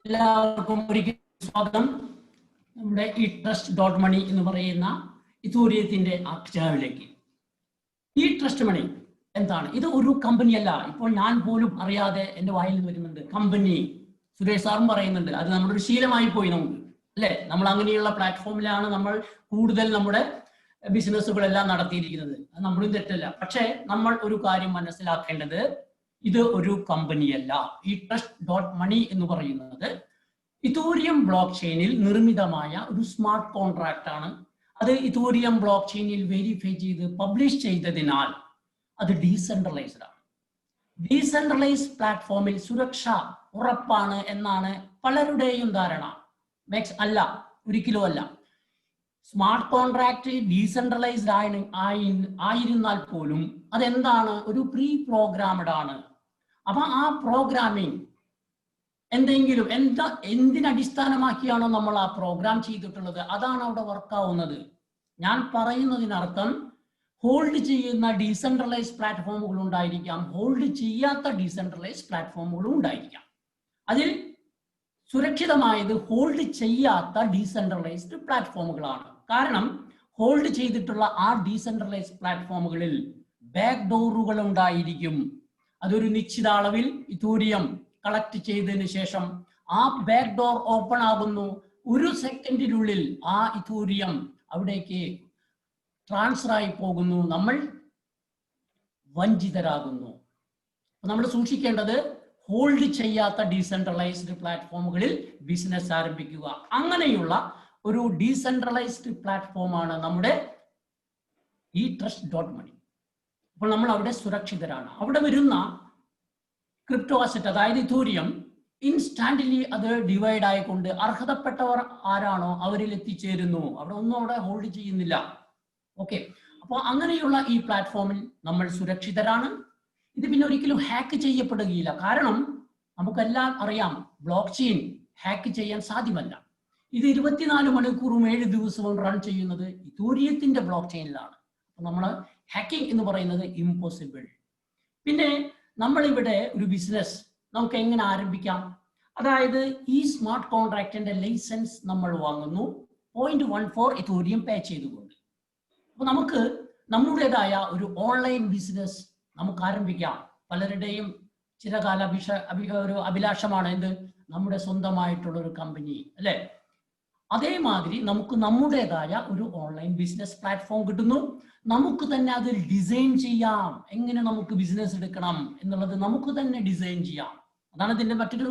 എല്ലാവർക്കും ഒരിക്കൽ സ്വാഗതം. നമ്മുടെ ഈ ട്രസ്റ്റ് ഡോട്ട് മണി എന്ന് പറയുന്ന ഇതൂര്യത്തിന്റെ ചാനലിലേക്ക്. ഈ ട്രസ്റ്റ് മണി എന്താണ്? ഇത് ഒരു കമ്പനിയല്ല. ഇപ്പോൾ ഞാൻ പോലും അറിയാതെ എൻ്റെ വായിൽ നിന്ന് വരുന്നുണ്ട് കമ്പനി. സുരേഷ് സാറും പറയുന്നുണ്ട്. അത് നമ്മുടെ ഒരു ശീലമായി പോയി നമുക്ക്, അല്ലെ? നമ്മൾ അങ്ങനെയുള്ള പ്ലാറ്റ്ഫോമിലാണ് നമ്മൾ കൂടുതൽ നമ്മുടെ ബിസിനസ്സുകളെല്ലാം നടത്തിയിരിക്കുന്നത്. അത് നമ്മളും തെറ്റല്ല. പക്ഷേ നമ്മൾ ഒരു കാര്യം മനസ്സിലാക്കേണ്ടത്, ഇത് ഒരു കമ്പനിയല്ല. ഈ ട്രസ്റ്റ് ഡോട്ട് മണി എന്ന് പറയുന്നത് ഇതൂരിയം ബ്ലോക്ക് ചെയിനിൽ നിർമ്മിതമായ ഒരു സ്മാർട്ട് കോൺട്രാക്ട് ആണ്. അത് ഇതൂരിയം ബ്ലോക്ക് ചെയിനിൽ വെരിഫൈ ചെയ്ത് പബ്ലിഷ് ചെയ്തതിനാൽ അത് ഡീസെൻട്രലൈസ്ഡ് ആണ്. ഡീസെൻട്രലൈസ്ഡ് പ്ലാറ്റ്ഫോമിൽ സുരക്ഷ ഉറപ്പാണ് എന്നാണ് പലരുടെയും ധാരണ. അല്ല, ഒരിക്കലും അല്ല. സ്മാർട്ട് കോൺട്രാക്ട് ഡീസെൻട്രലൈസ്ഡ് ആയിരുന്നാൽ പോലും അതെന്താണ്? ഒരു പ്രീ പ്രോഗ്രാംഡ് ആണ്. അപ്പൊ ആ പ്രോഗ്രാമിംഗ് എന്തിനടിസ്ഥാനമാക്കിയാണോ നമ്മൾ ആ പ്രോഗ്രാം ചെയ്തിട്ടുള്ളത്, അതാണ് അവിടെ വർക്കാവുന്നത്. ഞാൻ പറയുന്നതിനർത്ഥം, ഹോൾഡ് ചെയ്യുന്ന ഡീസെൻട്രലൈസ്ഡ് പ്ലാറ്റ്ഫോമുകൾ ഉണ്ടായിരിക്കാം, ഹോൾഡ് ചെയ്യാത്ത ഡീസെൻട്രലൈസ്ഡ് പ്ലാറ്റ്ഫോമുകളും ഉണ്ടായിരിക്കാം. അതിൽ സുരക്ഷിതമായത് ഹോൾഡ് ചെയ്യാത്ത ഡീസെൻട്രലൈസ്ഡ് പ്ലാറ്റ്ഫോമുകളാണ്. കാരണം ഹോൾഡ് ചെയ്തിട്ടുള്ള ആ ഡീസെൻട്രലൈസ്ഡ് പ്ലാറ്റ്ഫോമുകളിൽ ബാക്ക് ഡോറുകൾ ഉണ്ടായിരിക്കും. അതൊരു നിശ്ചിത അളവിൽ ഇതൂരിയം കളക്ട് ചെയ്തതിന് ശേഷം ആ ബാക്ക് ഡോർ ഓപ്പൺ ആകുന്നു. ഒരു സെക്കൻഡിനുള്ളിൽ ആ ഇതൂരിയം അവിടേക്ക് ട്രാൻസ്ഫർ ആയി പോകുന്നു. നമ്മൾ വഞ്ചിതരാകുന്നു. നമ്മൾ സൂക്ഷിക്കേണ്ടത്, ഹോൾഡ് ചെയ്യാത്ത ഡീസെൻട്രലൈസ്ഡ് പ്ലാറ്റ്ഫോമുകളിൽ ബിസിനസ് ആരംഭിക്കുക. അങ്ങനെയുള്ള ഒരു ഡീസെൻട്രലൈസ്ഡ് പ്ലാറ്റ്ഫോമാണ് നമ്മുടെ ഈ ട്രസ്റ്റ് ഡോട്ട് മണി. അപ്പോൾ നമ്മൾ അവിടെ സുരക്ഷിതരാണ്. അവിടെ വരുന്ന ക്രിപ്റ്റോ അസറ്റ്, അതായത് ഇതൂരിയം, ഇൻസ്റ്റാന്റ്ലി അത് ഡിവൈഡ് ആയിക്കൊണ്ട് അർഹതപ്പെട്ടവർ ആരാണോ അവരിൽ എത്തിച്ചേരുന്നു. അവിടെ ഹോൾഡ് ചെയ്യുന്നില്ല. ഓക്കെ, അപ്പോൾ അങ്ങനെയുള്ള ഈ പ്ലാറ്റ്ഫോമിൽ നമ്മൾ സുരക്ഷിതരാണ്. ഇത് പിന്നെ ഒരിക്കലും ഹാക്ക് ചെയ്യപ്പെടുകയില്ല. കാരണം നമുക്കെല്ലാം അറിയാം, ബ്ലോക്ക് ചെയിൻ ഹാക്ക് ചെയ്യാൻ സാധ്യമല്ല. ഇത് 24 മണിക്കൂറും 7 ദിവസവും റൺ ചെയ്യുന്നത് ഇതൂര്യത്തിന്റെ ബ്ലോക്ക് ചെയിനിലാണ്. അപ്പൊ നമ്മൾ ഹാക്കിംഗ് എന്ന് പറയുന്നത് ഇമ്പോസിബിൾ. പിന്നെ നമ്മളിവിടെ ഒരു ബിസിനസ് നമുക്ക് എങ്ങനെ ആരംഭിക്കാം? അതായത് ഈ സ്മാർട്ട് കോൺട്രാക്റ്റിന്റെ ലൈസൻസ് നമ്മൾ വാങ്ങുന്നു 0.14 ഇതൂരിയം പേ ചെയ്തുകൊണ്ട്. അപ്പൊ നമുക്ക് നമ്മുടേതായ ഒരു ഓൺലൈൻ ബിസിനസ് നമുക്ക് ആരംഭിക്കാം. പലരുടെയും ചിരകാല ഒരു അഭിലാഷമാണ് എന്ത്? നമ്മുടെ സ്വന്തമായിട്ടുള്ള ഒരു കമ്പനി, അല്ലെ? അതേമാതിരി നമുക്ക് നമ്മുടേതായ ഒരു ഓൺലൈൻ ബിസിനസ് പ്ലാറ്റ്ഫോം കിട്ടുന്നു. നമുക്ക് തന്നെ അത് ഡിസൈൻ ചെയ്യാം. എങ്ങനെ നമുക്ക് ബിസിനസ് എടുക്കണം എന്നുള്ളത് നമുക്ക് തന്നെ ഡിസൈൻ ചെയ്യാം. അതാണ് ഇതിന്റെ മറ്റൊരു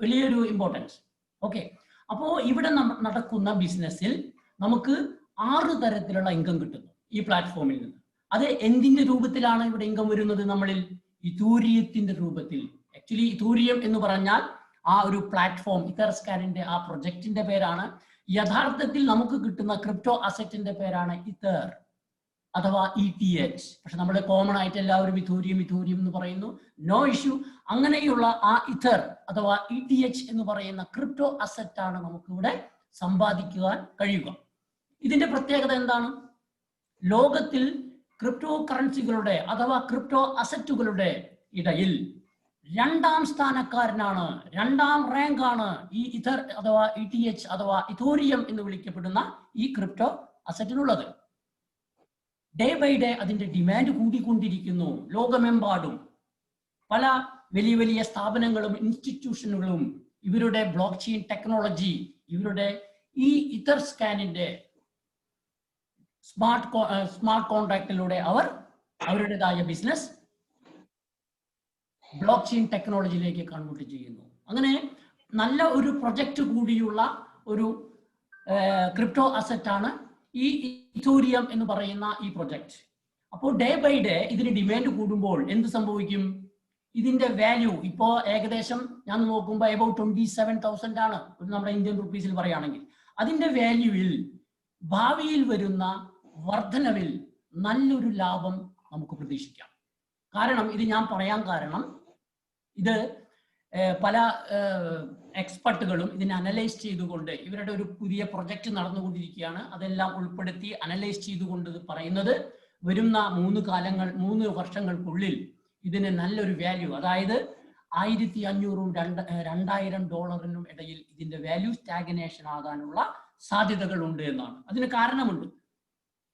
വലിയൊരു ഇമ്പോർട്ടൻസ്. ഓക്കെ, അപ്പോ ഇവിടെ നടക്കുന്ന ബിസിനസ്സിൽ നമുക്ക് 6 തരത്തിലുള്ള ഇൻകം കിട്ടുന്നു ഈ പ്ലാറ്റ്ഫോമിൽ നിന്ന്. അത് എന്തിന്റെ രൂപത്തിലാണ് ഇവിടെ ഇൻകം വരുന്നത്? നമ്മളിൽ ഇതൂര്യത്തിന്റെ രൂപത്തിൽ. ആക്ച്വലി ഇതൂരിയം എന്ന് പറഞ്ഞാൽ ആ ഒരു പ്ലാറ്റ്ഫോം, ഇതർസ്കാനിന്റെ ആ പ്രൊജക്ടിന്റെ പേരാണ്. യഥാർത്ഥത്തിൽ നമുക്ക് കിട്ടുന്ന ക്രിപ്റ്റോ അസറ്റിന്റെ പേരാണ് ഇതർ അഥവാ ETH. പക്ഷെ നമ്മൾ കോമൺ ആയിട്ട് എല്ലാവരും ഇതൂരിയം എന്ന് പറയുന്നു. No issue. അങ്ങനെയുള്ള ആ ഇതർ അഥവാ ETH എന്ന് പറയുന്ന ക്രിപ്റ്റോ അസറ്റ് ആണ് നമുക്ക് ഇവിടെ സമ്പാദിക്കുവാൻ കഴിയുക. ഇതിന്റെ പ്രത്യേകത എന്താണ്? ലോകത്തിൽ ക്രിപ്റ്റോ കറൻസികളുടെ അഥവാ ക്രിപ്റ്റോ അസറ്റുകളുടെ ഇടയിൽ 2ാം സ്ഥാനക്കാരനാണ്, 2ാം റാങ്ക് ആണ് ഈ ഇതർ അഥവാ ETH അഥവാ ഇതൂരിയം എന്ന് വിളിക്കപ്പെടുന്ന ഈ ക്രിപ്റ്റോ അസറ്റിനുള്ളത്. ഡേ ബൈ ഡേ അതിന്റെ ഡിമാൻഡ് കൂടിക്കൊണ്ടിരിക്കുന്നു. ലോകമെമ്പാടും പല വലിയ വലിയ സ്ഥാപനങ്ങളും ഇൻസ്റ്റിറ്റ്യൂഷനുകളും ഇവരുടെ ബ്ലോക്ക് ചെയിൻ ടെക്നോളജി, ഇവരുടെ ഈ ഇതർ സ്കാനിന്റെ സ്മാർട്ട് കോൺട്രാക്റ്റിലൂടെ അവർ അവരുടേതായ ബിസിനസ് ബ്ലോക്ക് ചെയിൻ ടെക്നോളജിയിലേക്ക് കൺവേർട്ട് ചെയ്യുന്നു. അങ്ങനെ നല്ല ഒരു പ്രൊജക്റ്റ് കൂടിയുള്ള ഒരു ക്രിപ്റ്റോ അസറ്റ് ആണ് ഈ ഇതൂരിയം എന്ന് പറയുന്ന ഈ പ്രൊജക്ട്. അപ്പോൾ ഡേ ബൈ ഡേ ഇതിന് ഡിമാൻഡ് കൂടുമ്പോൾ എന്ത് സംഭവിക്കും? ഇതിന്റെ വാല്യൂ ഇപ്പോ ഏകദേശം ഞാൻ നോക്കുമ്പോൾ അബൌട്ട് 27,000 ആണ് നമ്മുടെ ഇന്ത്യൻ റുപ്പീസിൽ പറയുകയാണെങ്കിൽ. അതിന്റെ വാല്യൂവിൽ ഭാവിയിൽ വരുന്ന വർധനവിൽ നല്ലൊരു ലാഭം നമുക്ക് പ്രതീക്ഷിക്കാം. കാരണം ഇത് ഞാൻ പറയാൻ കാരണം, ഇത് പല എക്സ്പെർട്ടുകളും ഇതിനെ അനലൈസ് ചെയ്തുകൊണ്ട് ഇവരുടെ ഒരു പുതിയ പ്രൊജക്ട് നടന്നുകൊണ്ടിരിക്കുകയാണ്. അതെല്ലാം ഉൾപ്പെടുത്തി അനലൈസ് ചെയ്തുകൊണ്ട് പറയുന്നത്, വരുന്ന 3 വർഷങ്ങൾക്കുള്ളിൽ ഇതിന് നല്ലൊരു വാല്യൂ, അതായത് $1500-ഉം $2000 ഇടയിൽ ഇതിന്റെ വാല്യൂ സ്റ്റാഗ്നേഷൻ ആകാനുള്ള സാധ്യതകളുണ്ട് എന്നാണ്. അതിന് കാരണമുണ്ട്.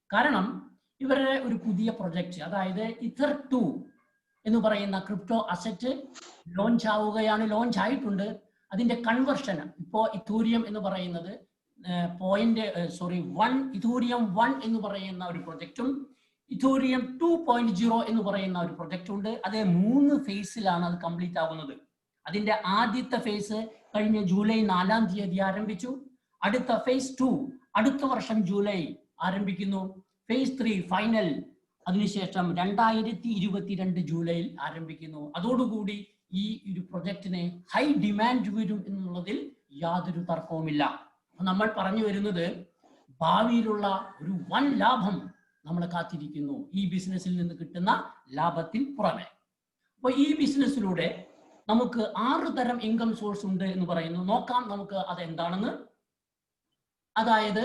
കാരണം ഇവരുടെ ഒരു പുതിയ പ്രൊജക്റ്റ്, അതായത് ഇഥർ 2 എന്ന് പറയുന്ന ക്രിപ്റ്റോ അസറ്റ് ലോഞ്ച് ആവുകയാണ്. ലോഞ്ച് ആയിട്ടുണ്ട്. അതിന്റെ കൺവെർഷൻ ഇപ്പോൾ ഇഥൂരിയം എന്ന് പറയുന്നത് ഇഥൂരിയം 1 എന്ന് പറയുന്ന ഒരു പ്രൊജക്റ്റും ഇഥൂരിയം 2.0 എന്ന് പറയുന്ന ഒരു പ്രൊജക്റ്റ് ഉണ്ട്. അത് 3 ഫേസിലാണ് അത് കംപ്ലീറ്റ് ആകുന്നത്. അതിന്റെ ആദ്യത്തെ ഫേസ് കഴിഞ്ഞ ജൂലൈ 4-ാം തീയതി ആരംഭിച്ചു. അടുത്ത ഫേസ് 2 അടുത്ത വർഷം ജൂലൈ ആരംഭിക്കുന്നു. ഫേസ് 3 ഫൈനൽ അതിനുശേഷം 2022 ജൂലൈയിൽ ആരംഭിക്കുന്നു. അതോടുകൂടി ഈ ഒരു പ്രൊജക്റ്റിന് ഹൈ ഡിമാൻഡ് വരും എന്നുള്ളതിൽ യാതൊരു തർക്കവുമില്ല. നമ്മൾ പറഞ്ഞു വരുന്നത് ഭാവിയിലുള്ള ഒരു വൻ ലാഭം നമ്മളെ കാത്തിരിക്കുന്നു ഈ ബിസിനസ്സിൽ നിന്ന് കിട്ടുന്ന ലാഭത്തിൽ പുറമെ. അപ്പോൾ ഈ ബിസിനസ്സിലൂടെ നമുക്ക് 6 തരം ഇൻകം സോഴ്സ് ഉണ്ട് എന്ന് പറയുന്നു. നോക്കാം നമുക്ക് അതെന്താണെന്ന്. അതായത്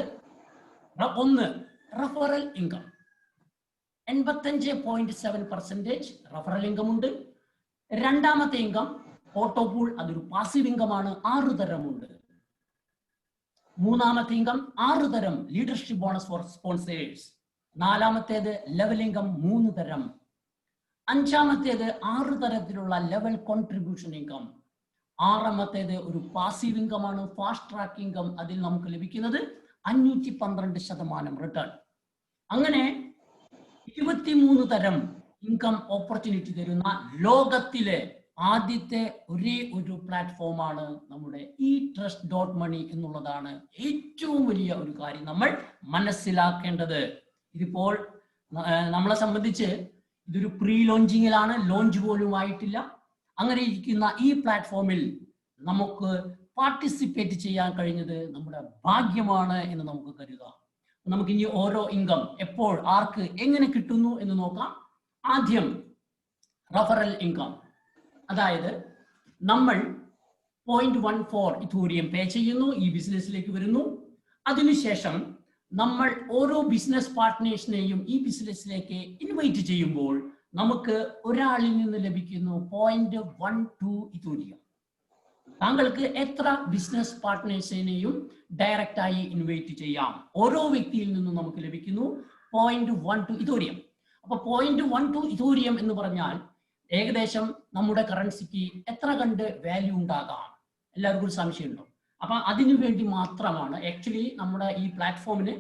1 റഫറൽ ഇൻകം, 85.7% റഫറൽ ഇൻകം ഉണ്ട്. രണ്ടാമത്തെ ഇൻകം ഓട്ടോപൂൾ, അതൊരു പാസീവ് ഇൻകം ആണ്, 6 തരമുണ്ട്. മൂന്നാമത്തെ ഇൻകം 6 തരം ലീഡർഷിപ്പ് ബോണസ് ഫോർ സ്പോൺസേഴ്സ്. നാലാമത്തേത് ലെവൽ ഇൻകം 3 തരം. അഞ്ചാമത്തേത് 6 തരത്തിലുള്ള ലെവൽ കോൺട്രിബ്യൂഷൻ ഇൻകം. ആറാമത്തേത് ഒരു പാസീവ് ഇൻകം ആണ്, ഫാസ്റ്റ് ട്രാക്ക് ഇൻകം. അതിൽ നമുക്ക് ലഭിക്കുന്നത് 512% റിട്ടേൺ. അങ്ങനെ 23 തരം ഇൻകം ഓപ്പർച്യൂണിറ്റി തരുന്ന ലോകത്തിലെ ആദ്യത്തെ ഒരേ ഒരു പ്ലാറ്റ്ഫോമാണ് നമ്മുടെ eTrust.money എന്നുള്ളതാണ് ഏറ്റവും വലിയ ഒരു കാര്യം നമ്മൾ മനസ്സിലാക്കേണ്ടത്. ഇതിപ്പോൾ നമ്മളെ സംബന്ധിച്ച് ഇതൊരു പ്രീ ലോഞ്ചിങ്ങിലാണ്, ലോഞ്ച് പോലും ആയിട്ടില്ല. അങ്ങനെ ഇരിക്കുന്ന ഈ പ്ലാറ്റ്ഫോമിൽ നമുക്ക് പാർട്ടിസിപ്പേറ്റ് ചെയ്യാൻ കഴിഞ്ഞത് നമ്മുടെ ഭാഗ്യമാണ് എന്ന് നമുക്ക് കരുതാം. നമുക്ക് ഇനി ഓരോ ഇൻകം എപ്പോൾ ആർക്ക് എങ്ങനെ കിട്ടുന്നു എന്ന് നോക്കാം. ആദ്യം റഫറൽ ഇൻകം, അതായത് നമ്മൾ 0.14 ഇഥൂരിയം പേ ചെയ്യുന്നു, ഈ ബിസിനസ്സിലേക്ക് വരുന്നു. അതിനുശേഷം നമ്മൾ ഓരോ ബിസിനസ് പാർട്ട്നേഴ്സിനെയും ഈ ബിസിനസ്സിലേക്ക് ഇൻവൈറ്റ് ചെയ്യുമ്പോൾ നമുക്ക് ഒരാളിൽ നിന്ന് ലഭിക്കുന്നു 0.12 ഇഥൂരിയം. താങ്കൾക്ക് എത്ര ബിസിനസ് പാർട്ട്നേഴ്സിനെയും ഡയറക്റ്റ് ആയി ഇൻവൈറ്റ് ചെയ്യാം. ഓരോ വ്യക്തിയിൽ നിന്നും നമുക്ക് ലഭിക്കുന്നു 0.12 ഇഥൂരിയം. അപ്പൊ 0.12 ഇഥൂരിയം എന്ന് പറഞ്ഞാൽ ഏകദേശം നമ്മുടെ കറൻസിക്ക് എത്ര കണ്ട് വാല്യൂ ഉണ്ടാകാം, എല്ലാവർക്കും ഒരു സംശയമുണ്ടോ? അപ്പൊ അതിനു വേണ്ടി മാത്രമാണ്. ആക്ച്വലി നമ്മുടെ ഈ പ്ലാറ്റ്ഫോമിന്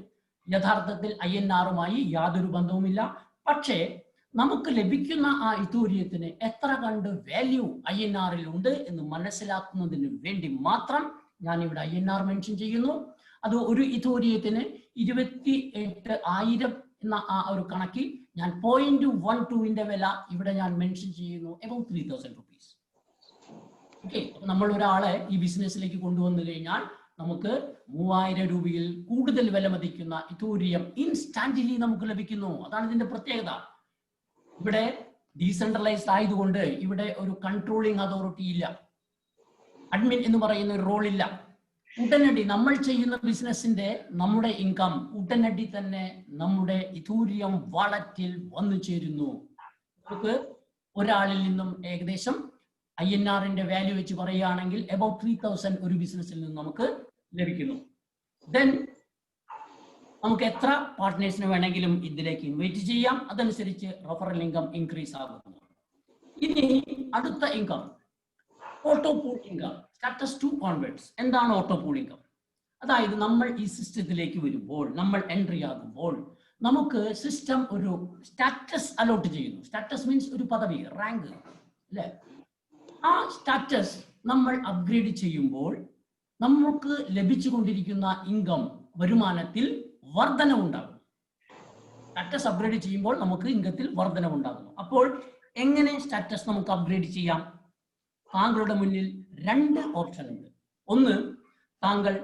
യഥാർത്ഥത്തിൽ INR-മായി യാതൊരു ബന്ധവുമില്ല. പക്ഷേ നമുക്ക് ലഭിക്കുന്ന ആ ഇഥൂരിയത്തിന് എത്ര കണ്ട് വാല്യൂ INR-ൽ ഉണ്ട് എന്ന് മനസ്സിലാക്കുന്നതിന് വേണ്ടി മാത്രം ഞാൻ ഇവിടെ INR മെൻഷൻ ചെയ്യുന്നു. അത് ഒരു ഇഥൂരിയത്തിന് 28,000 എന്ന ആ ഒരു കണക്കിൽ ഞാൻ 0.12ന്റെ വില ഇവിടെ ഞാൻ മെൻഷൻ ചെയ്യുന്നു, about 3,000 rupees. ഓക്കെ, നമ്മൾ ഒരാളെ ഈ ബിസിനസ്സിലേക്ക് കൊണ്ടുവന്നു കഴിഞ്ഞാൽ നമുക്ക് 3000 രൂപയിൽ കൂടുതൽ വില മതിക്കുന്ന ഇഥൂരിയം ഇൻസ്റ്റാന്റ്ലി നമുക്ക് ലഭിക്കുന്നു. അതാണ് ഇതിന്റെ പ്രത്യേകത. ഇവിടെ ഡീസെൻട്രലൈസ്ഡ് ആയതുകൊണ്ട് ഇവിടെ ഒരു കൺട്രോളിംഗ് അതോറിറ്റി ഇല്ല, അഡ്മിൻ എന്ന് പറയുന്ന ഒരു റോൾ ഇല്ല. ഉടനടി നമ്മൾ ചെയ്യുന്ന ബിസിനസിന്റെ നമ്മുടെ ഇൻകം ഉടനടി തന്നെ നമ്മുടെ ഇഥൂരിയം വാളറ്റിൽ വന്നു ചേരുന്നു. നമുക്ക് ഒരാളിൽ നിന്നും ഏകദേശം INR-ന്റെ വാല്യൂ വെച്ച് പറയുകയാണെങ്കിൽ about 3,000 ഒരു ബിസിനസ്സിൽ നിന്ന് നമുക്ക് ലഭിക്കുന്നു. ദെൻ നമുക്ക് എത്ര പാർട്ട്നേഴ്സിനെ വേണമെങ്കിലും ഇതിലേക്ക് ഇൻവൈറ്റ് ചെയ്യാം. അതനുസരിച്ച് റഫറൽ ഇൻകം ഇൻക്രീസ് ആകുന്നു. ഇനി അടുത്ത ഇൻകം ഓട്ടോപൂൾ ഇൻകം, സ്റ്റാറ്റസ് 2 ഓൺവേർഡ്സ്. എന്താണ് ഓട്ടോപൂൾ ഇൻകം? അതായത് നമ്മൾ ഈ സിസ്റ്റത്തിലേക്ക് വരുമ്പോൾ, നമ്മൾ എൻട്രി ആകുമ്പോൾ നമുക്ക് സിസ്റ്റം ഒരു സ്റ്റാറ്റസ് അലോട്ട് ചെയ്യുന്നു. സ്റ്റാറ്റസ് മീൻസ് ഒരു പദവി, റാങ്ക് അല്ലേ? ആ സ്റ്റാറ്റസ് നമ്മൾ അപ്ഗ്രേഡ് ചെയ്യുമ്പോൾ നമുക്ക് ലഭിച്ചുകൊണ്ടിരിക്കുന്ന ഇൻകം വരുമാനത്തിൽ വർധനവുണ്ടാകും. സ്റ്റാറ്റസ് അപ്ഗ്രേഡ് ചെയ്യുമ്പോൾ നമുക്ക് ഇൻകത്തിൽ വർധനവുണ്ടാകുന്നു. അപ്പോൾ എങ്ങനെ സ്റ്റാറ്റസ് നമുക്ക് അപ്ഗ്രേഡ് ചെയ്യാം? താങ്കളുടെ മുന്നിൽ 2 ഓപ്ഷൻ ഉണ്ട്. ഒന്ന്, താങ്കൾ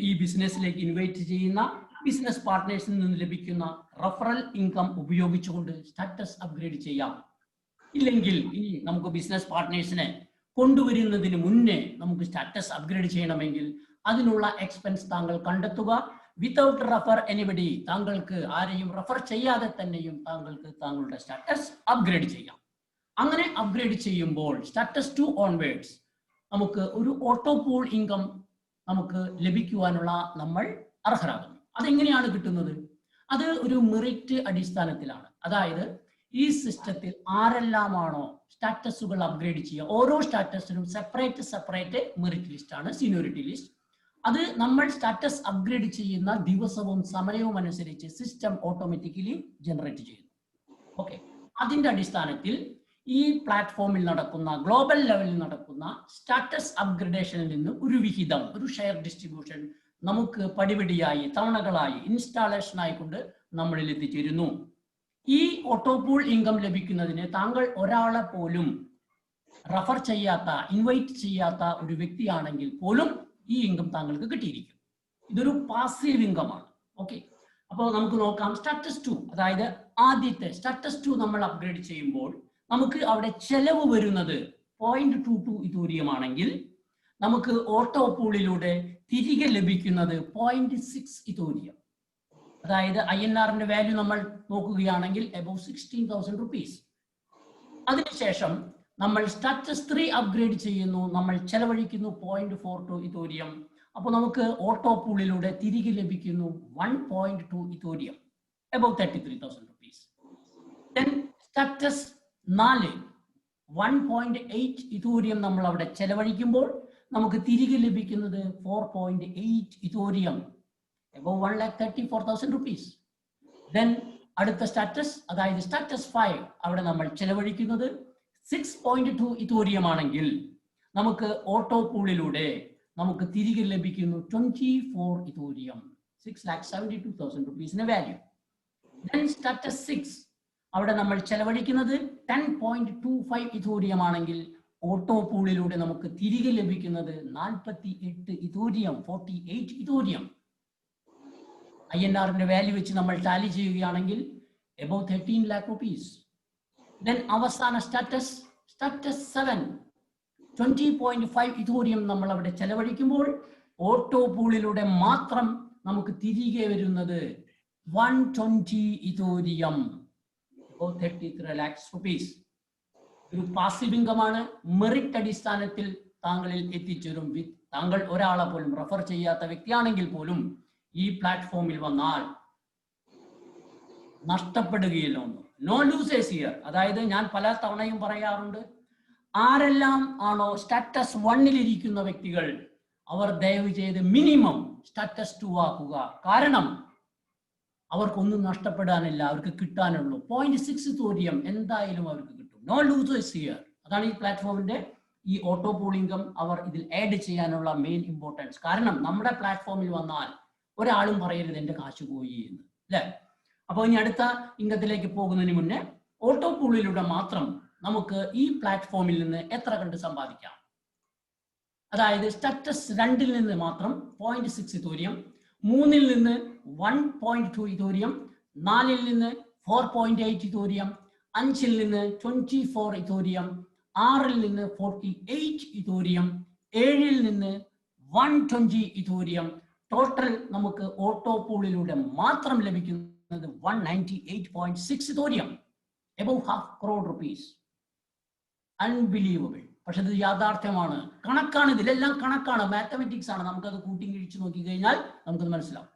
ഈ ബിസിനസ്സിലേക്ക് ഇൻവൈറ്റ് ചെയ്യുന്ന ബിസിനസ് പാർട്ട്നേഴ്സിൽ നിന്ന് ലഭിക്കുന്ന റഫറൽ ഇൻകം ഉപയോഗിച്ചുകൊണ്ട് സ്റ്റാറ്റസ് അപ്ഗ്രേഡ് ചെയ്യാം. ഇല്ലെങ്കിൽ ഇനി നമുക്ക് ബിസിനസ് പാർട്ട്നേഴ്സിനെ കൊണ്ടുവരുന്നതിന് മുന്നേ നമുക്ക് സ്റ്റാറ്റസ് അപ്ഗ്രേഡ് ചെയ്യണമെങ്കിൽ അതിനുള്ള എക്സ്പെൻസ് താങ്കൾ കണ്ടെത്തുക. വിത്തൗട്ട് റെഫർ എനിബഡി, താങ്കൾക്ക് ആരെയും റെഫർ ചെയ്യാതെ തന്നെയും താങ്കൾക്ക് താങ്കളുടെ സ്റ്റാറ്റസ് അപ്ഗ്രേഡ് ചെയ്യാം. അങ്ങനെ അപ്ഗ്രേഡ് ചെയ്യുമ്പോൾ സ്റ്റാറ്റസ് 2 ഓൺവേർഡ്സ് നമുക്ക് ഒരു ഓട്ടോ പൂൾ ഇൻകം നമുക്ക് ലഭിക്കുവാനുള്ള നമ്മൾ അർഹരാകുന്നു. അതെങ്ങനെയാണ് കിട്ടുന്നത്? അത് ഒരു മെറിറ്റ് അടിസ്ഥാനത്തിലാണ്. അതായത് ഈ സിസ്റ്റത്തിൽ ആരെല്ലാമാണോ സ്റ്റാറ്റസുകൾ അപ്ഗ്രേഡ് ചെയ്യുക, ഓരോ സ്റ്റാറ്റസിനും സെപ്പറേറ്റ് മെറിറ്റ് ലിസ്റ്റ് ആണ് സീനിയോറിറ്റി ലിസ്റ്റ്. അത് നമ്മൾ സ്റ്റാറ്റസ് അപ്ഗ്രേഡ് ചെയ്യുന്ന ദിവസവും സമയവും അനുസരിച്ച് സിസ്റ്റം ഓട്ടോമാറ്റിക്കലി ജനറേറ്റ് ചെയ്യുന്നു. ഓക്കെ, അതിന്റെ അടിസ്ഥാനത്തിൽ ഈ പ്ലാറ്റ്ഫോമിൽ നടക്കുന്ന ഗ്ലോബൽ ലെവലിൽ നടക്കുന്ന സ്റ്റാറ്റസ് അപ്ഗ്രഡേഷനിൽ നിന്ന് ഒരു വിഹിതം, ഒരു ഷെയർ ഡിസ്ട്രിബ്യൂഷൻ നമുക്ക് പടിപടിയായി തവണകളായി ഇൻസ്റ്റാളേഷൻ ആയിക്കൊണ്ട് നമ്മളിൽ എത്തിച്ചേരുന്നു. ഈ ഓട്ടോപൂൾ ഇൻകം ലഭിക്കുന്നതിന് താങ്കൾ ഒരാളെ പോലും റഫർ ചെയ്യാത്ത, ഇൻവൈറ്റ് ചെയ്യാത്ത ഒരു വ്യക്തിയാണെങ്കിൽ പോലും ഈ ഇൻകം താങ്കൾക്ക് കിട്ടിയിരിക്കും. ഇതൊരു പാസീവ് ഇൻകം ആണ്. ഓക്കെ, അപ്പോൾ നമുക്ക് നോക്കാം. സ്റ്റാറ്റസ് 2, അതായത് ആദ്യത്തെ സ്റ്റാറ്റസ് 2 നമ്മൾ അപ്ഗ്രേഡ് ചെയ്യുമ്പോൾ നമുക്ക് അവിടെ ചെലവ് വരുന്നത് 0.22 ഇതോറിയം ആണെങ്കിൽ നമുക്ക് ഓട്ടോ പൂളിലൂടെ തിരികെ ലഭിക്കുന്നത് 0.6 ഇതോറിയം. അതായത് INR വാല്യൂ നമ്മൾ നോക്കുകയാണെങ്കിൽ അബൌട്ട് 16,000 റുപ്പീസ്. അതിനുശേഷം നമ്മൾ സ്റ്റാറ്റസ് 3 അപ്ഗ്രേഡ് ചെയ്യുന്നു, നമ്മൾ ചെലവഴിക്കുന്നു 0.42 ഇതോറിയം. അപ്പോൾ നമുക്ക് ഓട്ടോ പൂളിലൂടെ തിരികെ ലഭിക്കുന്നു 1.2 ഇതോറിയം, അബൌട്ട് 33,000 റുപ്പീസ്. ദെൻ സ്റ്റാറ്റസ് 4 1.8 ഇതോറിയം നമ്മൾ അവിടെ ചെലവഴിക്കുമ്പോൾ നമുക്ക് തിരികെ ലഭിക്കുന്നത് 4.8 ഇതോറിയം, above 1,34,000 റുപ്പീസ്. ദെൻ അടുത്ത സ്റ്റാറ്റസ്, അതായത് സ്റ്റാറ്റസ് 5, അവിടെ നമ്മൾ ചെലവഴിക്കുന്നത് 6.2 ഇതോറിയം ആണെങ്കിൽ നമുക്ക് ഓട്ടോ പൂളിലൂടെ നമുക്ക് തിരികെ ലഭിക്കുന്നു 24 ഇതോറിയം, 6,72,000 റുപ്പീസിന്റെ വാല്യൂ. ദെൻ സ്റ്റാറ്റസ് 6, അവിടെ നമ്മൾ ചെലവഴിക്കുന്നത് 10.25 ഇതോറിയം ആണെങ്കിൽ ഓട്ടോ പൂളിലൂടെ നമുക്ക് തിരികെ ലഭിക്കുന്നത് 48 ഇതോറിയം, 48 ഇതോറിയം. INR വാല്യൂ വെച്ച് നമ്മൾ ടാലി ചെയ്യുകയാണെങ്കിൽ above 13 lakh റുപ്പീസ്. ദെൻ അവസാന സ്റ്റാറ്റസ് 7 20.5 ഇതോറിയം നമ്മൾ അവിടെ ചെലവഴിക്കുമ്പോൾ ഓട്ടോ പൂളിലൂടെ മാത്രം നമുക്ക് തിരികെ വരുന്നത് 120 ഇതോറിയം, 33 lakhs റുപ്പീസ്. ഒരു പാസീവ് ഇൻകമാണ്. മെറിറ്റ് അടിസ്ഥാനത്തിൽ താങ്കളിൽ എത്തിച്ചേരും. താങ്കൾ ഒരാളെ പോലും റെഫർ ചെയ്യാത്ത വ്യക്തിയാണെങ്കിൽ പോലും ഈ പ്ലാറ്റ്ഫോമിൽ വന്നാൽ നഷ്ടപ്പെടുകയില്ല ഒന്നും. No losers here. അതായത് ഞാൻ പല തവണയും പറയാറുണ്ട്, ആരെല്ലാം ആണോ സ്റ്റാറ്റസ് 1 ഇരിക്കുന്ന വ്യക്തികൾ അവർ ദയവ് ചെയ്ത് മിനിമം സ്റ്റാറ്റസ് 2 ആക്കുക. കാരണം അവർക്കൊന്നും നഷ്ടപ്പെടാനില്ല, അവർക്ക് കിട്ടാനുള്ളൂ 0.6 ഇതോറിയം എന്തായാലും അവർക്ക് കിട്ടും. No losers here. അതാണ് ഈ പ്ലാറ്റ്ഫോമിന്റെ ഈ ഓട്ടോ പൂൾ ഇൻകം അവർ ഇതിൽ ആഡ് ചെയ്യാനുള്ള മെയിൻ ഇമ്പോർട്ടൻസ്. കാരണം നമ്മുടെ പ്ലാറ്റ്ഫോമിൽ വന്നാൽ ഒരാളും പറയരുത് എന്റെ കാശ് പോയി എന്ന്, അല്ലേ? അപ്പോൾ ഇനി അടുത്ത ഇൻകത്തിലേക്ക് പോകുന്നതിന് മുന്നേ ഓട്ടോ പൂളിലൂടെ മാത്രം നമുക്ക് ഈ പ്ലാറ്റ്ഫോമിൽ നിന്ന് എത്ര കണ്ട് സമ്പാദിക്കാം? അതായത് സ്റ്റാറ്റസ് 2 നിന്ന് മാത്രം 0.6 ഇതോറിയം, 3 നിന്ന് 1.2 ഇതോറിയം, 4 നിന്ന് 4.8 ഇതോറിയം, 5 നിന്ന് 24 ഇതോറിയം, 6 നിന്ന് 48 ഇതോറിയം, 7 നിന്ന് 120 ഇതോറിയം. ടോട്ടൽ നമുക്ക് ഓട്ടോ പൂളിലൂടെ മാത്രം ലഭിക്കുന്നത് 198.6 ഇതോറിയം, above half crore rupees. Unbelievable. പക്ഷെ ഇത് യാഥാർത്ഥ്യമാണ്, കണക്കാണ്, ഇതിലെല്ലാം കണക്കാണ്, മാത്തമെറ്റിക്സ് ആണ്. നമുക്കത് കൂട്ടി കിഴിച്ച് നോക്കി കഴിഞ്ഞാൽ നമുക്കത് മനസ്സിലാവും.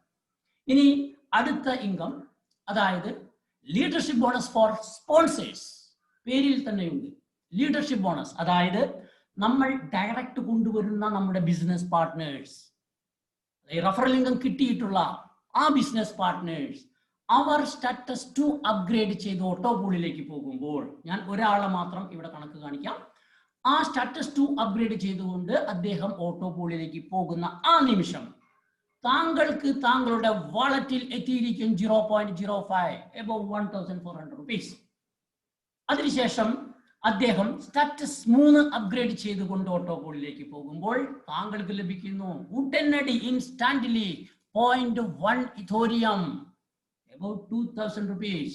ഇനി അടുത്ത ഇൻകം, അതായത് ലീഡർഷിപ്പ് ബോണസ് ഫോർ സ്പോൺസേഴ്സ്. പേരിൽ തന്നെയുണ്ട് ലീഡർഷിപ്പ് ബോണസ്. അതായത് നമ്മൾ ഡയറക്റ്റ് കൊണ്ടുവരുന്ന നമ്മുടെ ബിസിനസ് പാർട്ട്നേഴ്സ്, റഫറൽ ഇൻകം കിട്ടിയിട്ടുള്ള ആ ബിസിനസ് പാർട്ട്നേഴ്സ് അവർ സ്റ്റാറ്റസ് 2 അപ്ഗ്രേഡ് ചെയ്ത് ഓട്ടോ പൂളിലേക്ക് പോകുമ്പോൾ, ഞാൻ ഒരാളെ മാത്രം ഇവിടെ കണക്ക് കാണിക്കാം. ആ സ്റ്റാറ്റസ് 2 അപ്ഗ്രേഡ് ചെയ്തുകൊണ്ട് അദ്ദേഹം ഓട്ടോ പൂളിലേക്ക് പോകുന്ന ആ നിമിഷം താങ്കൾക്ക് താങ്കളുടെ വാളറ്റിൽ എത്തിയിരിക്കും 0.05, above 1,400 റുപ്പീസ്. അതിനുശേഷം അദ്ദേഹം സ്റ്റാറ്റസ് 3 അപ്ഗ്രേഡ് ചെയ്തുകൊണ്ട് ഓട്ടോ പൂളിലേക്ക് പോകുമ്പോൾ താങ്കൾക്ക് ലഭിക്കുന്നു ഉടനടി ഇൻസ്റ്റാന്റ്ലി 0.1 ഇതോറിയം, about 2,000 rupees.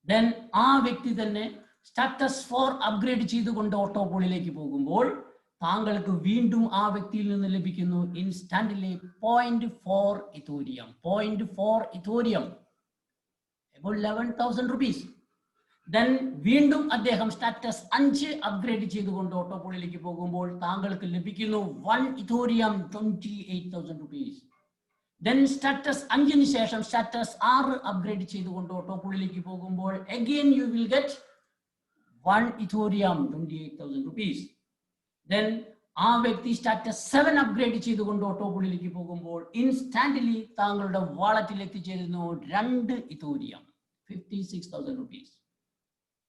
Then ആ വ്യക്തി തന്നെ സ്റ്റാറ്റസ് 4 അപ്ഗ്രേഡ് ചെയ്തുകൊണ്ട് ഓട്ടോ പൂളിലേക്ക് പോകുമ്പോൾ താങ്കൾക്ക് വീണ്ടും ആ വ്യക്തിയിൽ നിന്ന് ലഭിക്കുന്നു ഇൻസ്റ്റാന്റ്ലി 0.4 ഇതോറിയം, 0.4 ഇതോറിയം, about 11,000 rupees. ദെൻ വീണ്ടും അദ്ദേഹം സ്റ്റാറ്റസ് 5 അപ്ഗ്രേഡ് ചെയ്തുകൊണ്ട് ഓട്ടോപോളിലേക്ക് പോകുമ്പോൾ താങ്കൾക്ക് ലഭിക്കുന്നു 1 ഇഥോറിയം 28,000 rupees. ദെൻ സ്റ്റാറ്റസ് 5-ന് ശേഷം സ്റ്റാറ്റസ് 6 അപ്ഗ്രേഡ് ചെയ്തുകൊണ്ട് ഓട്ടോപോളിലേക്ക് പോകുമ്പോൾ again you will get 1 ഇഥോറിയം 28,000 rupees. Then ആ വ്യക്തി സ്റ്റാറ്റസ് 7 അപ്ഗ്രേഡ് ചെയ്തുകൊണ്ട് ഓട്ടോപോളിലേക്ക് പോകുമ്പോൾ ഇൻസ്റ്റാന്റ്ലി താങ്കളുടെ വാളറ്റിൽ എത്തിച്ചേരുന്നു 2 ഇഥോറിയം 56,000 rupees.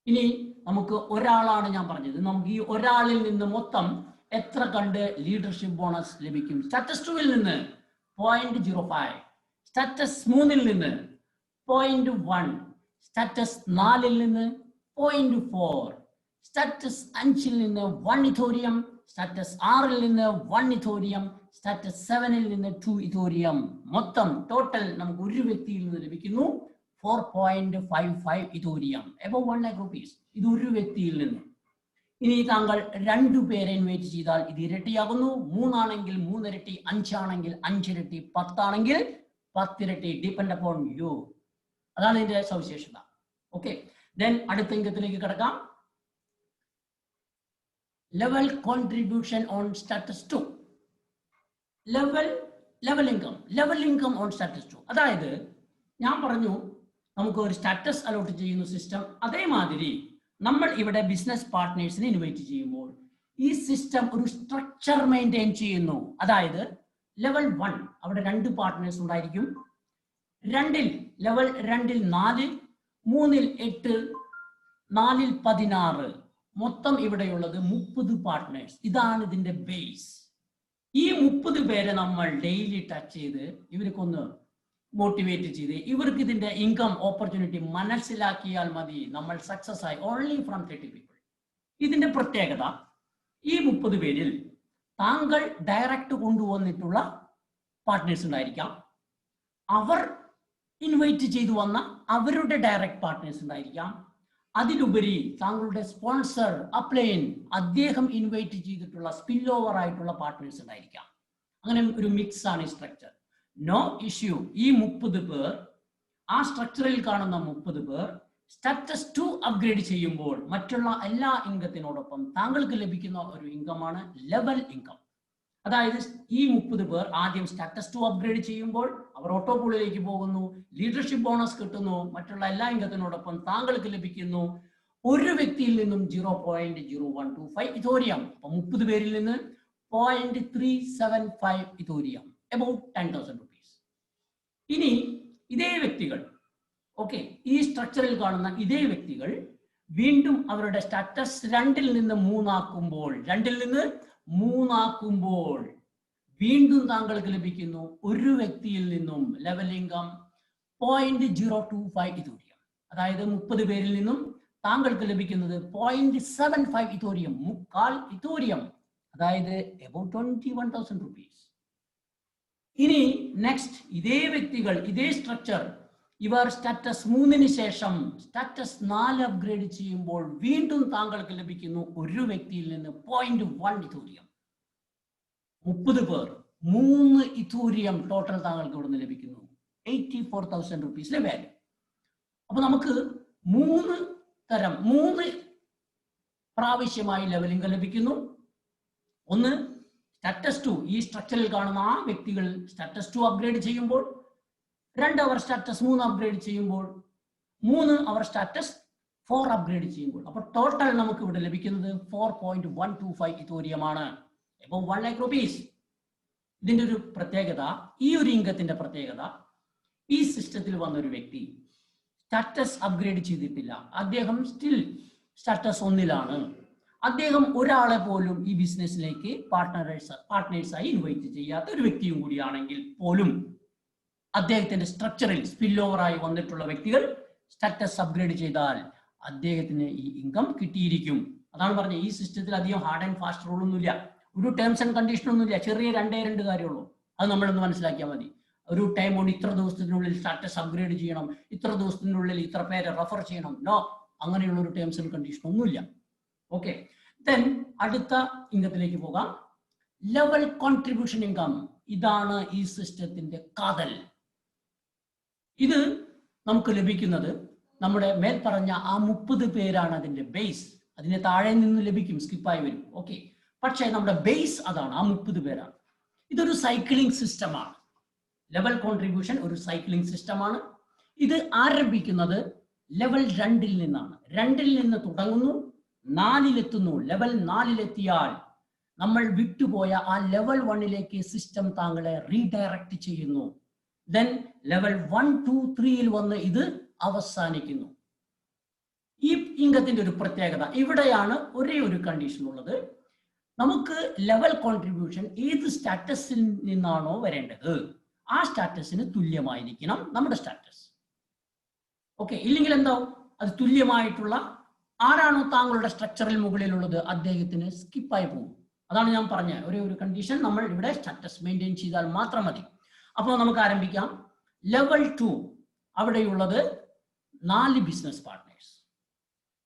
ഇനി നമുക്ക് ഒരാളാണ് ഞാൻ പറഞ്ഞത്. നമുക്ക് ഈ ഒരാളിൽ നിന്ന് മൊത്തം എത്ര കണ്ട് ലീഡർഷിപ്പ് ബോണസ് ലഭിക്കും? സ്റ്റാറ്റസ് 2-ൽ നിന്ന് 0.05, സ്റ്റാറ്റസ് 3-ൽ നിന്ന് 0.1, സ്റ്റാറ്റസ് 4-ൽ നിന്ന് 0.4, സ്റ്റാറ്റസ് 5-ൽ നിന്ന് 1 ഇഥോറിയം, സ്റ്റാറ്റസ് 6-ൽ നിന്ന് 1 ഇഥോറിയം, സ്റ്റാറ്റസ് 7-ൽ നിന്ന് 2 ഇഥോറിയം. മൊത്തം ടോട്ടൽ നമുക്ക് ഒരു വ്യക്തിയിൽ നിന്ന് ലഭിക്കുന്നു 4.55 ഇഥോറിയം, above 1 lakh rupees. ഇത് ഒരു വ്യക്തിയിൽ നിന്ന്. ഇനി താങ്കൾ 2 പേരെ ഇൻവൈറ്റ് ചെയ്താൽ ഇത് ഇരട്ടിയാകുന്നു. 3 ആണെങ്കിൽ 3 ഇരട്ടി, 5 ആണെങ്കിൽ 5 ഇരട്ടി, 10 ആണെങ്കിൽ 10 ഇരട്ടി. Depend upon you. അതാണ് ഇതിന്റെ സവിശേഷത. ഓക്കെ, ദെൻ അടുത്ത ഇംഗത്തിലേക്ക് കിടക്കാം. Level contribution on status 2. Level income on status 2. അതായത് ഞാൻ പറഞ്ഞു നമുക്ക് ഒരു സ്റ്റാറ്റസ് അലോട്ട് ചെയ്യുന്ന സിസ്റ്റം. അതേമാതിരി നമ്മൾ ഇവിടെ ബിസിനസ് പാർട്ട്നേഴ്സിനെ ഇൻവൈറ്റ് ചെയ്യുമ്പോൾ ഈ സിസ്റ്റം ഒരു സ്ട്രക്ചർ മെയിൻറ്റെയിൻ ചെയ്യുന്നു. അതായത് ലെവൽ 1 അവിടെ 2 പാർട്ട്നേഴ്സ് ഉണ്ടായിരിക്കും. ലെവൽ 2-ൽ 4, 3-ൽ 8, 4-ൽ 16, മൊത്തം ഇവിടെയുള്ളത് 30 പാർട്ട്നേഴ്സ്. ഇതാണ് ഇതിന്റെ ബേസ്. ഈ 30 പേരെ നമ്മൾ ഡെയിലി ടച്ച് ചെയ്ത് ഇവർക്കൊന്ന് മോട്ടിവേറ്റ് ചെയ്ത് ഇവർക്ക് ഇതിന്റെ ഇൻകം ഓപ്പർച്യൂണിറ്റി മനസ്സിലാക്കിയാൽ മതി. നമ്മൾ സക്സസ് ആയി. Only from 30 people. ഇതിന്റെ പ്രത്യേകത, ഈ 30 പേരിൽ താങ്കൾ ഡയറക്റ്റ് കൊണ്ടുവന്നിട്ടുള്ള പാർട്ട്നേഴ്സ് ഉണ്ടായിരിക്കാം. അവർ ഇൻവൈറ്റ് ചെയ്തു വന്ന അവരുടെ ഡയറക്റ്റ് പാർട്ട്നേഴ്സ് ഉണ്ടായിരിക്കാം. അതിലുപരി താങ്കളുടെ സ്പോൺസർ അപ്ലൈൻ അദ്ദേഹം ഇൻവൈറ്റ് ചെയ്തിട്ടുള്ള സ്പിൽ ഓവർ ആയിട്ടുള്ള പാർട്ട്നേഴ്സ് ഉണ്ടായിരിക്കാം. അങ്ങനെ ഒരു മിക്സ് ആണ് ഈ സ്ട്രക്ചർ. No issue. ഈ 30 പേർ, ആ സ്ട്രക്ചറിൽ കാണുന്ന 30 പേർ സ്റ്റാറ്റസ് 2 അപ്ഗ്രേഡ് ചെയ്യുമ്പോൾ മറ്റുള്ള എല്ലാ ഇൻകത്തിനോടൊപ്പം താങ്കൾക്ക് ലഭിക്കുന്ന ഒരു ഇൻകമാണ് ലെവൽ ഇൻകം. അതായത് ഈ 30 പേർ ആദ്യം സ്റ്റാറ്റസ് 2 അപ്ഗ്രേഡ് ചെയ്യുമ്പോൾ അവർ ഓട്ടോപോളിലേക്ക് പോകുന്നു, ലീഡർഷിപ്പ് ബോണസ് കിട്ടുന്നു, മറ്റുള്ള എല്ലാ ഇൻകത്തിനോടൊപ്പം താങ്കൾക്ക് ലഭിക്കുന്നു ഒരു വ്യക്തിയിൽ നിന്നും 0.0125 ഇഥോറിയം. അപ്പൊ 30 പേരിൽ നിന്ന് 0.375 ഇഥോറിയം, about 10,000 rupees. ഇനി ഇതേ വ്യക്തികൾ, ഓക്കെ, ഈ സ്ട്രക്ചറിൽ കാണുന്ന ഇതേ വ്യക്തികൾ വീണ്ടും അവരുടെ സ്റ്റാറ്റസ് 2-ൽ നിന്ന് 3 ആക്കുമ്പോൾ വീണ്ടും താങ്കൾക്ക് ലഭിക്കുന്നു ഒരു വ്യക്തിയിൽ നിന്നും ലെവൽ ഇൻകം 0.025 ഇഥോറിയം. അതായത് 30 പേരിൽ നിന്നും താങ്കൾക്ക് ലഭിക്കുന്നത് 0.75 ഇഥോറിയം, 3/4 ഇഥോറിയം, അതായത് about 21,000 rupees. ഇനി നെക്സ്റ്റ് ഇതേ വ്യക്തികൾ, ഇതേ സ്ട്രക്ചർ, ഇവർ സ്റ്റാറ്റസ് 3-ന് ശേഷം സ്റ്റാറ്റസ് 4 അപ്ഗ്രേഡ് ചെയ്യുമ്പോൾ വീണ്ടും താങ്കൾക്ക് ലഭിക്കുന്നു ഒരു വ്യക്തിയിൽ നിന്ന് 0.1 ഇഥോറിയം. 30 പേർ 3 ഇഥോറിയം ടോട്ടൽ താങ്കൾക്ക് ഇവിടെ നിന്ന് ലഭിക്കുന്നു 84,000 rupees വാല്യൂ. അപ്പൊ നമുക്ക് 3 പ്രാവശ്യമായി ലെവൽ ഇൻകം ലഭിക്കുന്നു. ഒന്ന്, സ്റ്റാറ്റസ് 2 ഈ സ്ട്രക്ചറിൽ കാണുന്ന ആ വ്യക്തികൾ സ്റ്റാറ്റസ് 2 അപ്ഗ്രേഡ് ചെയ്യുമ്പോൾ, 2 അവർ സ്റ്റാറ്റസ് 3 അപ്ഗ്രേഡ് ചെയ്യുമ്പോൾ, 3 അവർ സ്റ്റാറ്റസ് 4 അപ്ഗ്രേഡ് ചെയ്യുമ്പോൾ. അപ്പൊ ടോട്ടൽ നമുക്ക് ഇവിടെ ലഭിക്കുന്നത് 4.125 ഇഥോറിയമാണ്, അപ്പോൾ 1 lakh rupees. ഇതിന്റെ ഒരു പ്രത്യേകത, ഈ ഒരു ഇൻകത്തിന്റെ പ്രത്യേകത, ഈ സിസ്റ്റത്തിൽ വന്ന ഒരു വ്യക്തി സ്റ്റാറ്റസ് അപ്ഗ്രേഡ് ചെയ്തിട്ടില്ല, അദ്ദേഹം സ്റ്റിൽ സ്റ്റാറ്റസ് 1-ലാണ്. അദ്ദേഹം ഒരാളെ പോലും ഈ ബിസിനസ്സിലേക്ക് പാർട്ട്നേഴ്സായി ഇൻവൈറ്റ് ചെയ്യാത്ത ഒരു വ്യക്തിയും കൂടിയാണെങ്കിൽ പോലും അദ്ദേഹത്തിന്റെ സ്ട്രക്ചറിൽ സ്പിൽ ഓവറായി വന്നിട്ടുള്ള വ്യക്തികൾ സ്റ്റാറ്റസ് അപ്ഗ്രേഡ് ചെയ്താൽ അദ്ദേഹത്തിന് ഈ ഇൻകം കിട്ടിയിരിക്കും. അതാണ് പറഞ്ഞത്, ഈ സിസ്റ്റത്തിൽ അധികം ഹാർഡ് ആൻഡ് ഫാസ്റ്റ് റൂൾ ഒന്നുമില്ല, ഒരു ടേംസ് ആൻഡ് കണ്ടീഷൻ ഒന്നുമില്ല. ചെറിയ 2 കാര്യമുള്ളൂ. അത് നമ്മളൊന്ന് മനസ്സിലാക്കിയാൽ മതി. ഒരു ടൈം കൊണ്ട് ഇത്ര ദിവസത്തിനുള്ളിൽ സ്റ്റാറ്റസ് അപ്ഗ്രേഡ് ചെയ്യണം, ഇത്ര ദിവസത്തിനുള്ളിൽ ഇത്ര പേരെ റെഫർ ചെയ്യണം. നോ, അങ്ങനെയുള്ള ഒരു ടേംസ് ആൻഡ് കണ്ടീഷൻ ഒന്നുമില്ല. ഓക്കെ, ദെൻ അടുത്ത ഇൻകത്തിലേക്ക് പോകാം. Level contribution income. ഇതാണ് ഈ സിസ്റ്റത്തിന്റെ കാതൽ. ഇത് നമുക്ക് ലഭിക്കുന്നത് നമ്മുടെ മേൽ പറഞ്ഞ ആ 30 പേരാണ് അതിന്റെ ബേസ്. അതിന് താഴെ നിന്ന് ലഭിക്കും, സ്കിപ്പായി വരും. ഓക്കെ, പക്ഷേ നമ്മുടെ ബേസ് അതാണ്, ആ 30 പേരാണ്. ഇതൊരു സൈക്ലിംഗ് സിസ്റ്റമാണ്. ലെവൽ കോൺട്രിബ്യൂഷൻ ഒരു സൈക്ലിംഗ് സിസ്റ്റമാണ്. ഇത് ആരംഭിക്കുന്നത് ലെവൽ 2 നിന്നാണ്. 2 നിന്ന് തുടങ്ങുന്നു, 4 ലെവൽ 4 നമ്മൾ വിട്ടുപോയ ആ ലെവൽ 1 സിസ്റ്റം താങ്കളെ റീഡയറക്റ്റ് ചെയ്യുന്നു. ദെൻ ലെവൽ 1, 2, 3 വന്ന് ഇത് അവസാനിക്കുന്നു. ഈ ഇംഗത്തിന്റെ ഒരു പ്രത്യേകത ഇവിടെയാണ്. ഒരേ ഒരു കണ്ടീഷൻ ഉള്ളത്, നമുക്ക് ലെവൽ കോൺട്രിബ്യൂഷൻ ഏത് സ്റ്റാറ്റസിൽ നിന്നാണോ വരേണ്ടത് ആ സ്റ്റാറ്റസിന് തുല്യമായിരിക്കണം നമ്മുടെ സ്റ്റാറ്റസ്. ഓക്കെ, ഇല്ലെങ്കിൽ എന്താവും, അത് തുല്യമായിട്ടുള്ള ആരാണോ താങ്കളുടെ സ്ട്രക്ചറിൽ മുകളിലുള്ളത് അദ്ദേഹത്തിന് സ്കിപ്പായി പോകും. അതാണ് ഞാൻ പറഞ്ഞ ഒരേ ഒരു കണ്ടീഷൻ. നമ്മൾ ഇവിടെ സ്റ്റാറ്റസ് മെയിൻറ്റെയിൻ ചെയ്താൽ മാത്രം മതി. അപ്പോൾ നമുക്ക് ആരംഭിക്കാം. ലെവൽ 2 അവിടെയുള്ളത് 4 ബിസിനസ് പാർട്ട്നേഴ്സ്.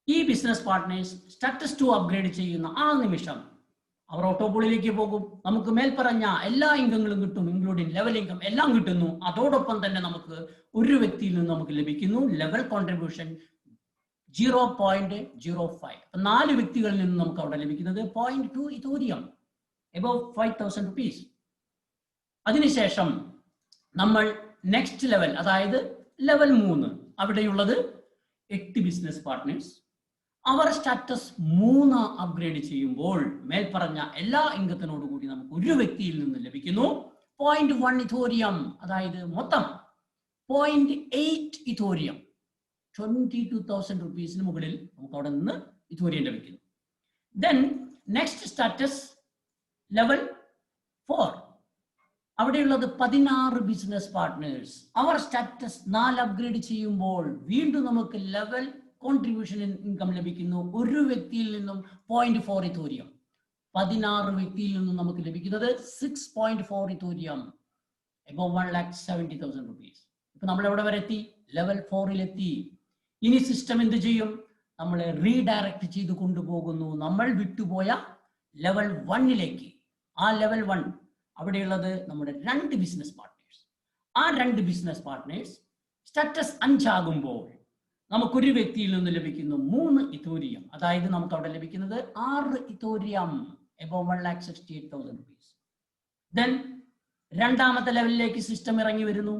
ഈ ബിസിനസ് പാർട്ട്നേഴ്സ് സ്റ്റാറ്റസ് 2 അപ്ഗ്രേഡ് ചെയ്യുന്ന ആ നിമിഷം അവർ ഓട്ടോപോളിലേക്ക് പോകും. നമുക്ക് മേൽ പറഞ്ഞ എല്ലാ ഇംഗങ്ങളും കിട്ടും, ഇൻക്ലൂഡിങ് ലെവൽ ഇൻകം എല്ലാം കിട്ടുന്നു. അതോടൊപ്പം തന്നെ നമുക്ക് ഒരു വ്യക്തിയിൽ നിന്ന് നമുക്ക് ലഭിക്കുന്നു ലെവൽ കോൺട്രിബ്യൂഷൻ 0.05. 4 വ്യക്തികളിൽ നിന്ന് നമുക്ക് അവിടെ ലഭിക്കുന്നത് 0.2 ഇഥോറിയം, എബോവ് 5,000 റുപ്പീസ്. അതിനുശേഷം നമ്മൾ നെക്സ്റ്റ് ലെവൽ, അതായത് ലെവൽ 3 അവിടെയുള്ളത് 8 ബിസിനസ് പാർട്ട്നേഴ്സ്. അവർ സ്റ്റാറ്റസ് 3 അപ്ഗ്രേഡ് ചെയ്യുമ്പോൾ മേൽ പറഞ്ഞ എല്ലാ ഇംഗത്തിനോട് കൂടി നമുക്ക് ഒരു വ്യക്തിയിൽ നിന്ന് ലഭിക്കുന്നു 0.1 ഇഥോറിയം, അതായത് മൊത്തം 0.8 ഇഥോറിയം, 22,000 റുപ്പീസിന് മുകളിൽ നമുക്ക് അവിടെ നിന്ന് ഇഥോറിയം ലഭിക്കുന്നു. ദെൻ നെക്സ്റ്റ് സ്റ്റാറ്റസ് ലെവൽ 4 അവിടെയുള്ളത് 16 ബിസിനസ് പാർട്ട്നേഴ്സ്. അവർ സ്റ്റാറ്റസ് 4 അപ്ഗ്രേഡ് ചെയ്യുമ്പോൾ വീണ്ടും നമുക്ക് ലെവൽ കോൺട്രിബ്യൂഷൻ ഇൻകം ലഭിക്കുന്നു ഒരു വ്യക്തിയിൽ നിന്നും 0.4 ഇഥോറിയം. 16 വ്യക്തിയിൽ നിന്നും നമുക്ക് ലഭിക്കുന്നത് 6.4 ഇഥോറിയം, എബോവ് 1,70,000 റുപ്പീസ്. ഇപ്പൊ നമ്മൾ എവിടെ വരെ എത്തി? ലെവൽ 4 എത്തി. ഇനി സിസ്റ്റം എന്ത് ചെയ്യും? നമ്മളെ റീഡയറക്റ്റ് ചെയ്ത് കൊണ്ടുപോകുന്നു നമ്മൾ വിട്ടുപോയ ലെവൽ 1 ആ ലെവൽ 1 അവിടെയുള്ളത് നമ്മുടെ 2 ബിസിനസ് പാർട്ട്നേഴ്സ്. ആ 2 ബിസിനസ് പാർട്ട്നേഴ്സ് സ്റ്റാറ്റസ് 5 ആകുമ്പോൾ നമുക്കൊരു വ്യക്തിയിൽ നിന്ന് ലഭിക്കുന്നു 3 ഇഥോറിയം, അതായത് നമുക്ക് അവിടെ ലഭിക്കുന്നത് 6 ഇഥോറിയം, എബോവ് 1,68,000 റുപ്പീസ്. ദെൻ രണ്ടാമത്തെ ലെവലിലേക്ക് സിസ്റ്റം ഇറങ്ങി വരുന്നു.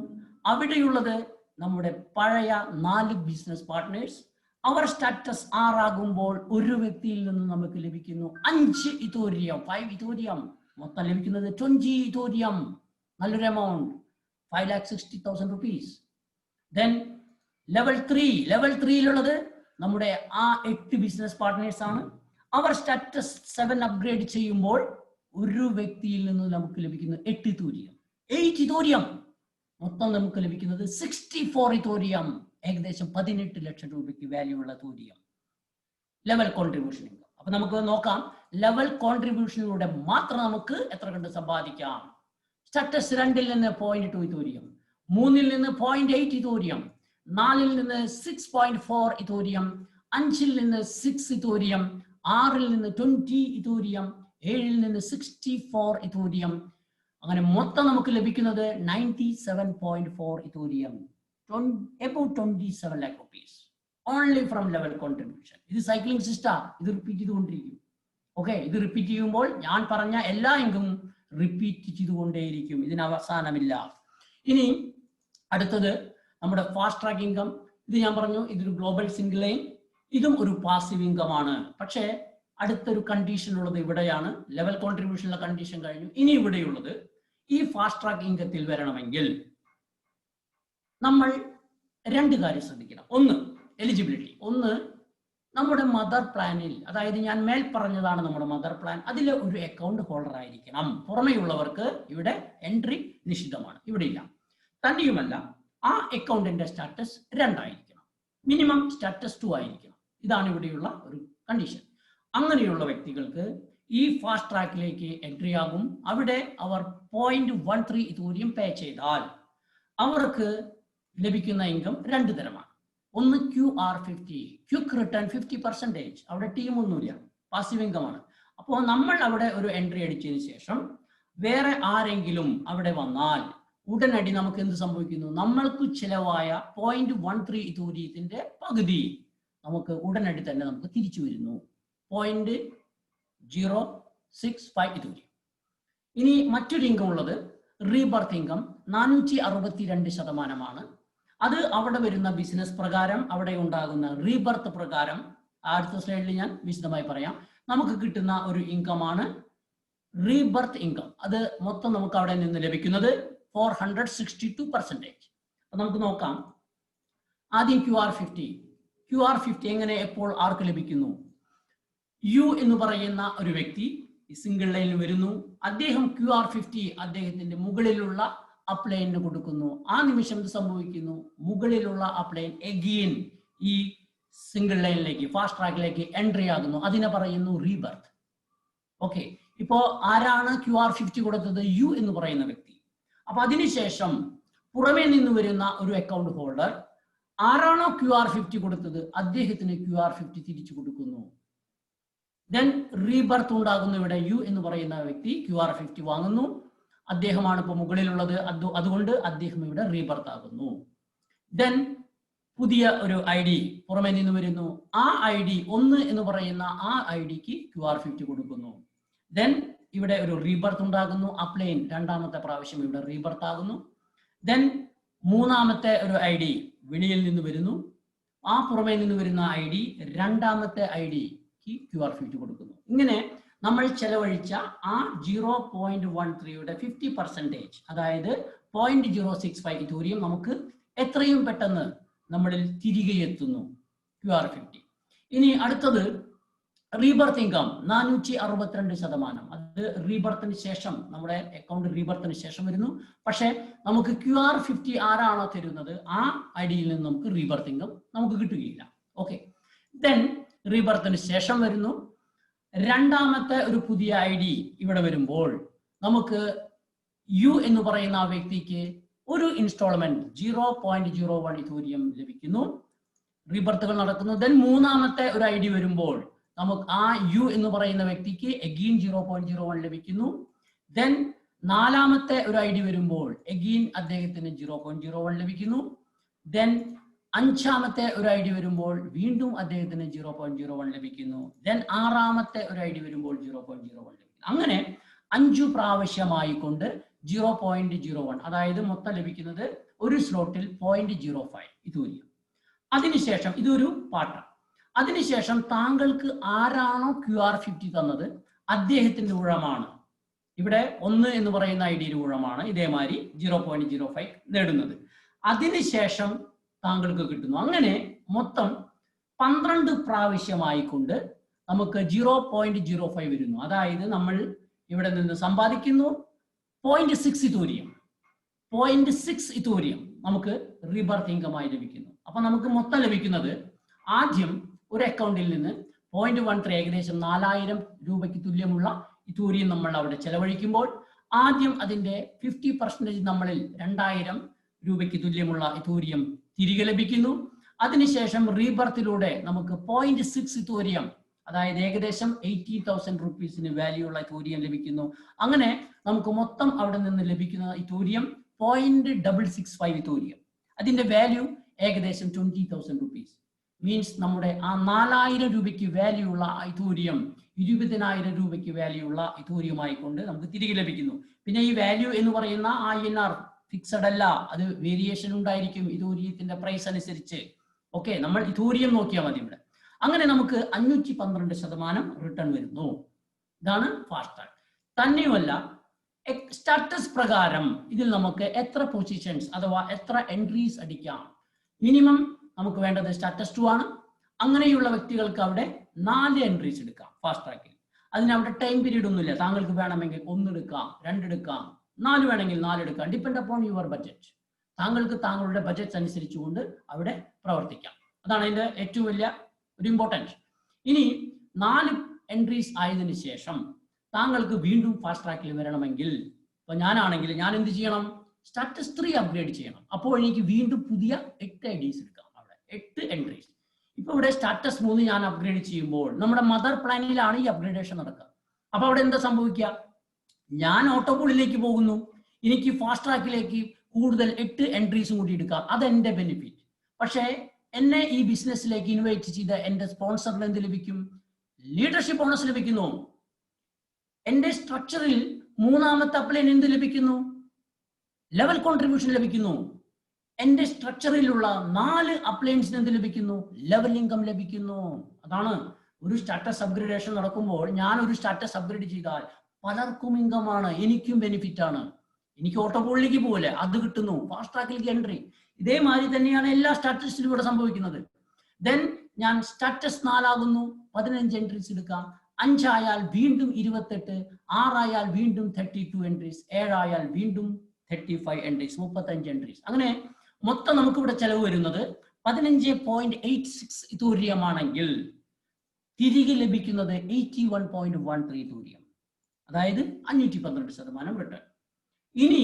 അവിടെയുള്ളത് നമ്മുടെ പഴയ 4 ബിസിനസ് പാർട്ട്നേഴ്സ്. അവർ സ്റ്റാറ്റസ് 6 ആകുമ്പോൾ ഒരു വ്യക്തിയിൽ നിന്ന് നമുക്ക് ലഭിക്കുന്നു 5 ഇഥോറിയം, 5 ഇഥോറിയം. മൊത്തം ലഭിക്കുന്നത് 20 ഇഥോറിയം, നല്ലൊരു എമൗണ്ട്, 5,60,000 റുപ്പീസ്. ദെൻ ലെവൽ 3 നമ്മുടെ ആ 8 ബിസിനസ് പാർട്ട്നേഴ്സ് ആണ്. അവർ സ്റ്റാറ്റസ് 7 അപ്ഗ്രേഡ് ചെയ്യുമ്പോൾ ഒരു വ്യക്തിയിൽ നിന്ന് നമുക്ക് ലഭിക്കുന്നു 8 ഇഥോറിയം. മൊത്തം നമുക്ക് ലഭിക്കുന്നത് 64 ഇഥോറിയം, ഏകദേശം 18 ലക്ഷം രൂപയ്ക്ക് വാല്യൂ ഉള്ള ഇഥോറിയം ലെവൽ കോൺട്രിബ്യൂഷൻ. അപ്പൊ നമുക്ക് നോക്കാം, ലെവൽ കോൺട്രിബ്യൂഷനിലൂടെ മാത്രം നമുക്ക് എത്ര കണ്ട് സമ്പാദിക്കാം. സ്റ്റാറ്റസ് 2 നിന്ന് 0.2 ഇഥോറിയം, 3 നിന്ന് 0.8 ഇഥോറിയം, 4 നിന്ന് 6.4 ഇഥോറിയം, 5 നിന്ന് 6 ഇഥോറിയം, 6 നിന്ന് 20 ഇഥോറിയം, 7 നിന്ന് 64 ഇഥോറിയം. അങ്ങനെ മൊത്തം നമുക്ക് ലഭിക്കുന്നത് 97.4 ഇഥോറിയം, about 27 lakh rupees only from level contribution. ഇത് സൈക്ലിംഗ് സിസ്റ്റം, ഇത് റിപ്പീറ്റ് ചെയ്തുകൊണ്ടിരിക്കും. ഓക്കെ, ഇത് റിപ്പീറ്റ് ചെയ്യുമ്പോൾ ഞാൻ പറഞ്ഞ എല്ലാ ഇൻകം റിപ്പീറ്റ് ചെയ്തുകൊണ്ടേയിരിക്കും, ഇതിന് അവസാനമില്ല. ഇനി അടുത്തത് നമ്മുടെ ഫാസ്റ്റ് ട്രാക്ക് ഇൻകം. ഇത് ഞാൻ പറഞ്ഞു, ഇതൊരു ഗ്ലോബൽ സിംഗിൾ ലൈൻ, ഇതും ഒരു പാസീവ് ഇൻകം ആണ്. പക്ഷേ അടുത്തൊരു കണ്ടീഷൻ ഉള്ളത് ഇവിടെയാണ്. ലെവൽ കോൺട്രിബ്യൂഷനുള്ള കണ്ടീഷൻ കഴിഞ്ഞു. ഇനി ഇവിടെയുള്ളത് ഈ ഫാസ്റ്റ് ട്രാക്ക് ഇൻകത്തിൽ വരണമെങ്കിൽ നമ്മൾ 2 കാര്യം ശ്രദ്ധിക്കണം. ഒന്ന് എലിജിബിലിറ്റി, ഒന്ന് നമ്മുടെ മദർ പ്ലാനിൽ, അതായത് ഞാൻ മേൽ പറഞ്ഞതാണ് നമ്മുടെ മദർ പ്ലാൻ, അതിൽ ഒരു അക്കൗണ്ട് ഹോൾഡർ ആയിരിക്കണം. പുറമെയുള്ളവർക്ക് ഇവിടെ എൻട്രി നിഷിദ്ധമാണ്, ഇവിടെ ഇല്ല. തന്നെയുമല്ല ആ അക്കൗണ്ടിന്റെ സ്റ്റാറ്റസ് 2 ആയിരിക്കണം, മിനിമം സ്റ്റാറ്റസ് 2 ആയിരിക്കണം. ഇതാണ് ഇവിടെയുള്ള ഒരു കണ്ടീഷൻ. അങ്ങനെയുള്ള വ്യക്തികൾക്ക് ഈ ഫാസ്റ്റ് ട്രാക്കിലേക്ക് എൻട്രി ആകും. അവിടെ അവർ 0.13 ഇഥോറിയം പേ ചെയ്താൽ അവർക്ക് ലഭിക്കുന്ന ഇൻകം 2 തരമാണ്. ഒന്ന് QR50, ക്വിക്ക് റിട്ടേൺ 50%. അവിടെ ടീമൊന്നുമില്ല, പാസീവ് ഇൻകം ആണ്. അപ്പോൾ നമ്മൾ അവിടെ ഒരു എൻട്രി അടിച്ചതിന് ശേഷം വേറെ ആരെങ്കിലും അവിടെ വന്നാൽ ഉടനടി നമുക്ക് എന്ത് സംഭവിക്കുന്നു? നമ്മൾക്ക് ചിലവായ 0.13 ഇഥോരിയത്തിന്റെ പകുതി നമുക്ക് ഉടനടി തന്നെ നമുക്ക് തിരിച്ചു വരുന്നു. 0.065 ഇഥോരിയം. ഇനി മറ്റൊരു ഇൻകം ഉള്ളത് റീബർത്ത് ഇൻകം 462%. അത് അവിടെ വരുന്ന ബിസിനസ് പ്രകാരം അവിടെ ഉണ്ടാകുന്ന റീബർത്ത് പ്രകാരം അടുത്ത സ്ലൈഡിൽ ഞാൻ വിശദമായി പറയാം. നമുക്ക് കിട്ടുന്ന ഒരു ഇൻകമാണ് റീബർത്ത് ഇൻകം. അത് മൊത്തം നമുക്ക് അവിടെ നിന്ന് ലഭിക്കുന്നത് 462%. നമുക്ക് നോക്കാം. ആദ്യം QR50 എങ്ങനെ എപ്പോൾ ആർക്ക് ലഭിക്കുന്നു? യു എന്ന് പറയുന്ന ഒരു വ്യക്തി സിംഗിൾ ലൈനിൽ വരുന്നു. അദ്ദേഹം QR50 അദ്ദേഹത്തിന്റെ മുകളിലുള്ള അപ്ലൈനിന് കൊടുക്കുന്നു. ആ നിമിഷം എന്ത് സംഭവിക്കുന്നു? മുകളിലുള്ള അപ്ലൈൻ എഗെയിൻ ഈ സിംഗിൾ ലൈനിലേക്ക് ഫാസ്റ്റ് ട്രാക്കിലേക്ക് എൻട്രി ആകുന്നു. അതിനെ പറയുന്നു റീബർത്ത്. ഓക്കെ, ഇപ്പോ ആരാണ് QR50 കൊടുത്തത്? യു എന്ന് പറയുന്ന വ്യക്തി. അപ്പൊ അതിനുശേഷം പുറമേ നിന്ന് വരുന്ന ഒരു അക്കൗണ്ട് ഹോൾഡർ ആരാണോ QR50 കൊടുത്തത് അദ്ദേഹത്തിന് QR50 തിരിച്ചു കൊടുക്കുന്നു. ദെൻ റീബർത്ത് ഉണ്ടാകുന്നു. ഇവിടെ യു എന്ന് പറയുന്ന വ്യക്തി QR50 വാങ്ങുന്നു. അദ്ദേഹമാണ് ഇപ്പൊ മുകളിലുള്ളത്. അതുകൊണ്ട് അദ്ദേഹം ഇവിടെ റീബർത്ത് ആകുന്നു. ദെൻ പുതിയ ഒരു ID പുറമേ നിന്ന് വരുന്നു. ആ ID 1 എന്ന് പറയുന്ന ആ IDക്ക് QR50 കൊടുക്കുന്നു. ദെൻ ഇവിടെ ഒരു റീബർത്ത് ഉണ്ടാകുന്നു. അപ്ലൈൻ രണ്ടാമത്തെ പ്രാവശ്യം ഇവിടെ റീബർത്ത് ആകുന്നു. ദെൻ മൂന്നാമത്തെ ഒരു ID വെളിയിൽ നിന്ന് വരുന്നു. ആ പുറമേ നിന്ന് വരുന്ന ID രണ്ടാമത്തെ IDക്ക് QR50 കൊടുക്കുന്നു. ഇങ്ങനെ നമ്മൾ ചെലവഴിച്ച ആ 0.13യുടെ 50%, അതായത് 0.065 ഇഥോരിയം നമുക്ക് എത്രയും പെട്ടെന്ന് നമ്മളിൽ തിരികെ എത്തുന്നു QR50. ഇനി അടുത്തത് റീബർത്ത് ഇൻകം 462%. അത് റീബർത്തിന് ശേഷം നമ്മുടെ അക്കൗണ്ട് റീബർത്തിന് ശേഷം വരുന്നു. പക്ഷെ നമുക്ക് QR50 ആരാണോ തരുന്നത് ആ ഐഡിയിൽ നിന്ന് നമുക്ക് റീബർത്ത് ഇൻകം നമുക്ക് കിട്ടുകയില്ല. ഓക്കെ, ദെൻ റീബർത്തിന് ശേഷം വരുന്നു. രണ്ടാമത്തെ ഒരു പുതിയ ID ഇവിടെ വരുമ്പോൾ നമുക്ക് യു എന്ന് പറയുന്ന ആ വ്യക്തിക്ക് ഒരു ഇൻസ്റ്റാൾമെന്റ് 0.01 ഇഥോരിയം ലഭിക്കുന്നു. റീബർത്തുകൾ നടക്കുന്നു. ദെൻ മൂന്നാമത്തെ ഒരു ID വരുമ്പോൾ നമുക്ക് ആ യു എന്ന് പറയുന്ന വ്യക്തിക്ക് എഗെയിൻ 0.01 ലഭിക്കുന്നു. ദെൻ നാലാമത്തെ ഒരു ID വരുമ്പോൾ എഗെയിൻ അദ്ദേഹത്തിന് 0.01 ലഭിക്കുന്നു. ദെൻ അഞ്ചാമത്തെ ഒരു ID വരുമ്പോൾ വീണ്ടും അദ്ദേഹത്തിന് 0.01 ലഭിക്കുന്നു. ദെൻ ആറാമത്തെ ഒരു ID വരുമ്പോൾ 0.01 ലഭിക്കുന്നു. അങ്ങനെ 5 പ്രാവശ്യമായി കൊണ്ട് 0.01, അതായത് മൊത്തം ലഭിക്കുന്നത് ഒരു സ്ലോട്ടിൽ 0.05 ഇഥോരിയം. അതിനുശേഷം ഇതൊരു പാട്ടം. അതിനുശേഷം താങ്കൾക്ക് ആരാണോ QR50 തന്നത് അദ്ദേഹത്തിന്റെ ഊഴമാണ്. ഇവിടെ 1 എന്ന് പറയുന്ന IDയുടെ ഊഴമാണ് ഇതേമാതിരി 0.05 നേടുന്നത്. അതിനുശേഷം താങ്കൾക്ക് കിട്ടുന്നു. അങ്ങനെ മൊത്തം 12 പ്രാവശ്യമായിക്കൊണ്ട് നമുക്ക് 0.05 വരുന്നു. അതായത് നമ്മൾ ഇവിടെ നിന്ന് സമ്പാദിക്കുന്നു 0.6 ഇഥോരിയം. 0.6 ഇഥോരിയം നമുക്ക് റീബർത്ത് ഇൻകമായി ലഭിക്കുന്നു. അപ്പൊ നമുക്ക് മൊത്തം ലഭിക്കുന്നത് ആദ്യം ഒരു അക്കൗണ്ടിൽ നിന്ന് 0.13 ഏകദേശം 4000 രൂപയ്ക്ക് തുല്യമുള്ള ഇഥോരിയം നമ്മൾ അവിടെ ചെലവഴിക്കുമ്പോൾ ആദ്യം അതിന്റെ 50% നമ്മളിൽ 2000 രൂപയ്ക്ക് തുല്യമുള്ള ഇഥോരിയം തിരികെ ലഭിക്കുന്നു. അതിനുശേഷം റീബർത്തിലൂടെ നമുക്ക് 0.6 ഇഥോരിയം, അതായത് ഏകദേശം 80,000 റുപ്പീസിന് വാല്യൂ ഉള്ള ഇഥോരിയം ലഭിക്കുന്നു. അങ്ങനെ നമുക്ക് മൊത്തം അവിടെ നിന്ന് ലഭിക്കുന്ന ഇഥോരിയം 0.665 ഇഥോരിയം. അതിന്റെ വാല്യൂ ഏകദേശം 20,000 റുപ്പീസ്. മീൻസ് നമ്മുടെ ആ 4000 രൂപയ്ക്ക് വാല്യൂ ഉള്ള ഇഥോരിയം 20,000 രൂപയ്ക്ക് വാല്യൂ ഉള്ള ഇഥോരിയമായി കൊണ്ട് നമുക്ക് തിരികെ ലഭിക്കുന്നു. പിന്നെ ഈ വാല്യൂ എന്ന് പറയുന്ന INR ഫിക്സഡ് അല്ല, അത് വേരിയേഷൻ ഉണ്ടായിരിക്കും ഇഥോരിയത്തിന്റെ പ്രൈസ് അനുസരിച്ച്. ഓക്കെ, നമ്മൾ ഇഥോരിയം നോക്കിയാൽ മതി ഇവിടെ. അങ്ങനെ നമുക്ക് 512% റിട്ടേൺ വരുന്നു. ഇതാണ് ഫാസ്റ്റ് ട്രാക്ക്. തന്നെയുമല്ല സ്റ്റാറ്റസ് പ്രകാരം ഇതിൽ നമുക്ക് എത്ര പൊസിഷൻസ് അഥവാ എത്ര എൻട്രീസ് അടിക്കാം. മിനിമം നമുക്ക് വേണ്ടത് സ്റ്റാറ്റസ് 2 ആണ്. അങ്ങനെയുള്ള വ്യക്തികൾക്ക് അവിടെ 4 എൻട്രീസ് എടുക്കാം ഫാസ്റ്റ് ട്രാക്കിൽ. അതിന് അവിടെ ടൈം പീരീഡ് ഒന്നുമില്ല. താങ്കൾക്ക് വേണമെങ്കിൽ 1 എടുക്കാം, 2 എടുക്കാം, 4 വേണമെങ്കിൽ 4 എടുക്കാം. Depend upon your budget. താങ്കൾക്ക് താങ്കളുടെ ബഡ്ജറ്റ് അനുസരിച്ചുകൊണ്ട് അവിടെ പ്രവർത്തിക്കാം. അതാണ് അതിന്റെ ഏറ്റവും വലിയ ഒരു ഇമ്പോർട്ടൻറ്റ്. ഇനി 4 എൻട്രീസ് ആയതിനു ശേഷം താങ്കൾക്ക് വീണ്ടും ഫാസ്റ്റ് ട്രാക്കിൽ വരണമെങ്കിൽ, ഇപ്പൊ ഞാനാണെങ്കിൽ ഞാൻ എന്ത് ചെയ്യണം? സ്റ്റാറ്റസ് 3 അപ്ഗ്രേഡ് ചെയ്യണം. അപ്പോൾ എനിക്ക് വീണ്ടും പുതിയ 8 IDs എടുക്കാം. അവിടെ 8 എൻട്രീസ്. ഇപ്പൊ ഇവിടെ സ്റ്റാറ്റസ് 3 ഞാൻ അപ്ഗ്രേഡ് ചെയ്യുമ്പോൾ നമ്മുടെ മദർ പ്ലാനിലാണ് ഈ അപ്ഗ്രേഡേഷൻ നടക്കുക. അപ്പൊ അവിടെ എന്താ സംഭവിക്കുക? ഞാൻ ഓട്ടോപൂളിലേക്ക് പോകുന്നു. എനിക്ക് ഫാസ്റ്റ് ട്രാക്കിലേക്ക് കൂടുതൽ 8 എൻട്രീസും കൂടി എടുക്കാം, അതെന്റെ ബെനിഫിറ്റ്. പക്ഷേ എന്നെ ഈ ബിസിനസ്സിലേക്ക് ഇൻവൈറ്റ് ചെയ്ത എന്റെ സ്പോൺസറിന് എന്ത് ലഭിക്കും? ലീഡർഷിപ്പ് ബോണസ് ലഭിക്കുന്നു. എന്റെ സ്ട്രക്ചറിൽ മൂന്നാമത്തെ അപ്ലൈന് എന്ത് ലഭിക്കുന്നു? ലെവൽ കോൺട്രിബ്യൂഷൻ ലഭിക്കുന്നു. എന്റെ സ്ട്രക്ചറിലുള്ള 4 അപ്ലൈൻസിന് എന്ത് ലഭിക്കുന്നു? ലെവൽ ഇൻകം ലഭിക്കുന്നു. അതാണ് ഒരു സ്റ്റാറ്റസ് അപ്ഗ്രേഡേഷൻ നടക്കുമ്പോൾ ഞാൻ ഒരു സ്റ്റാറ്റസ് അപ്ഗ്രേഡ് ചെയ്താൽ പലർക്കും ഇൻകം ആണ്, എനിക്കും ബെനിഫിറ്റ് ആണ്. എനിക്ക് ഓട്ടോപോളിലേക്ക് പോലെ അത് കിട്ടുന്നു, ഫാസ്റ്റ് ട്രാക്കിലേക്ക് എൻട്രി. ഇതേമാതിരി തന്നെയാണ് എല്ലാ സ്റ്റാറ്റസിലും ഇവിടെ സംഭവിക്കുന്നത്. ദെൻ ഞാൻ സ്റ്റാറ്റസ് 4 ആകുന്നു, 15 എൻട്രീസ് എടുക്കാം. 5 ആയാൽ വീണ്ടും 28, 6 ആയാൽ വീണ്ടും 32 എൻട്രീസ്, 7 ആയാൽ വീണ്ടും 35 എൻട്രീസ്, 35 എൻട്രീസ്. അങ്ങനെ മൊത്തം നമുക്ക് ഇവിടെ ചെലവ് വരുന്നത് 15.86 ഇതൂര്യമാണെങ്കിൽ തിരികെ ലഭിക്കുന്നത് 81.13 ഇതൂര്യം, അതായത് 512% റിട്ടേൺ. ഇനി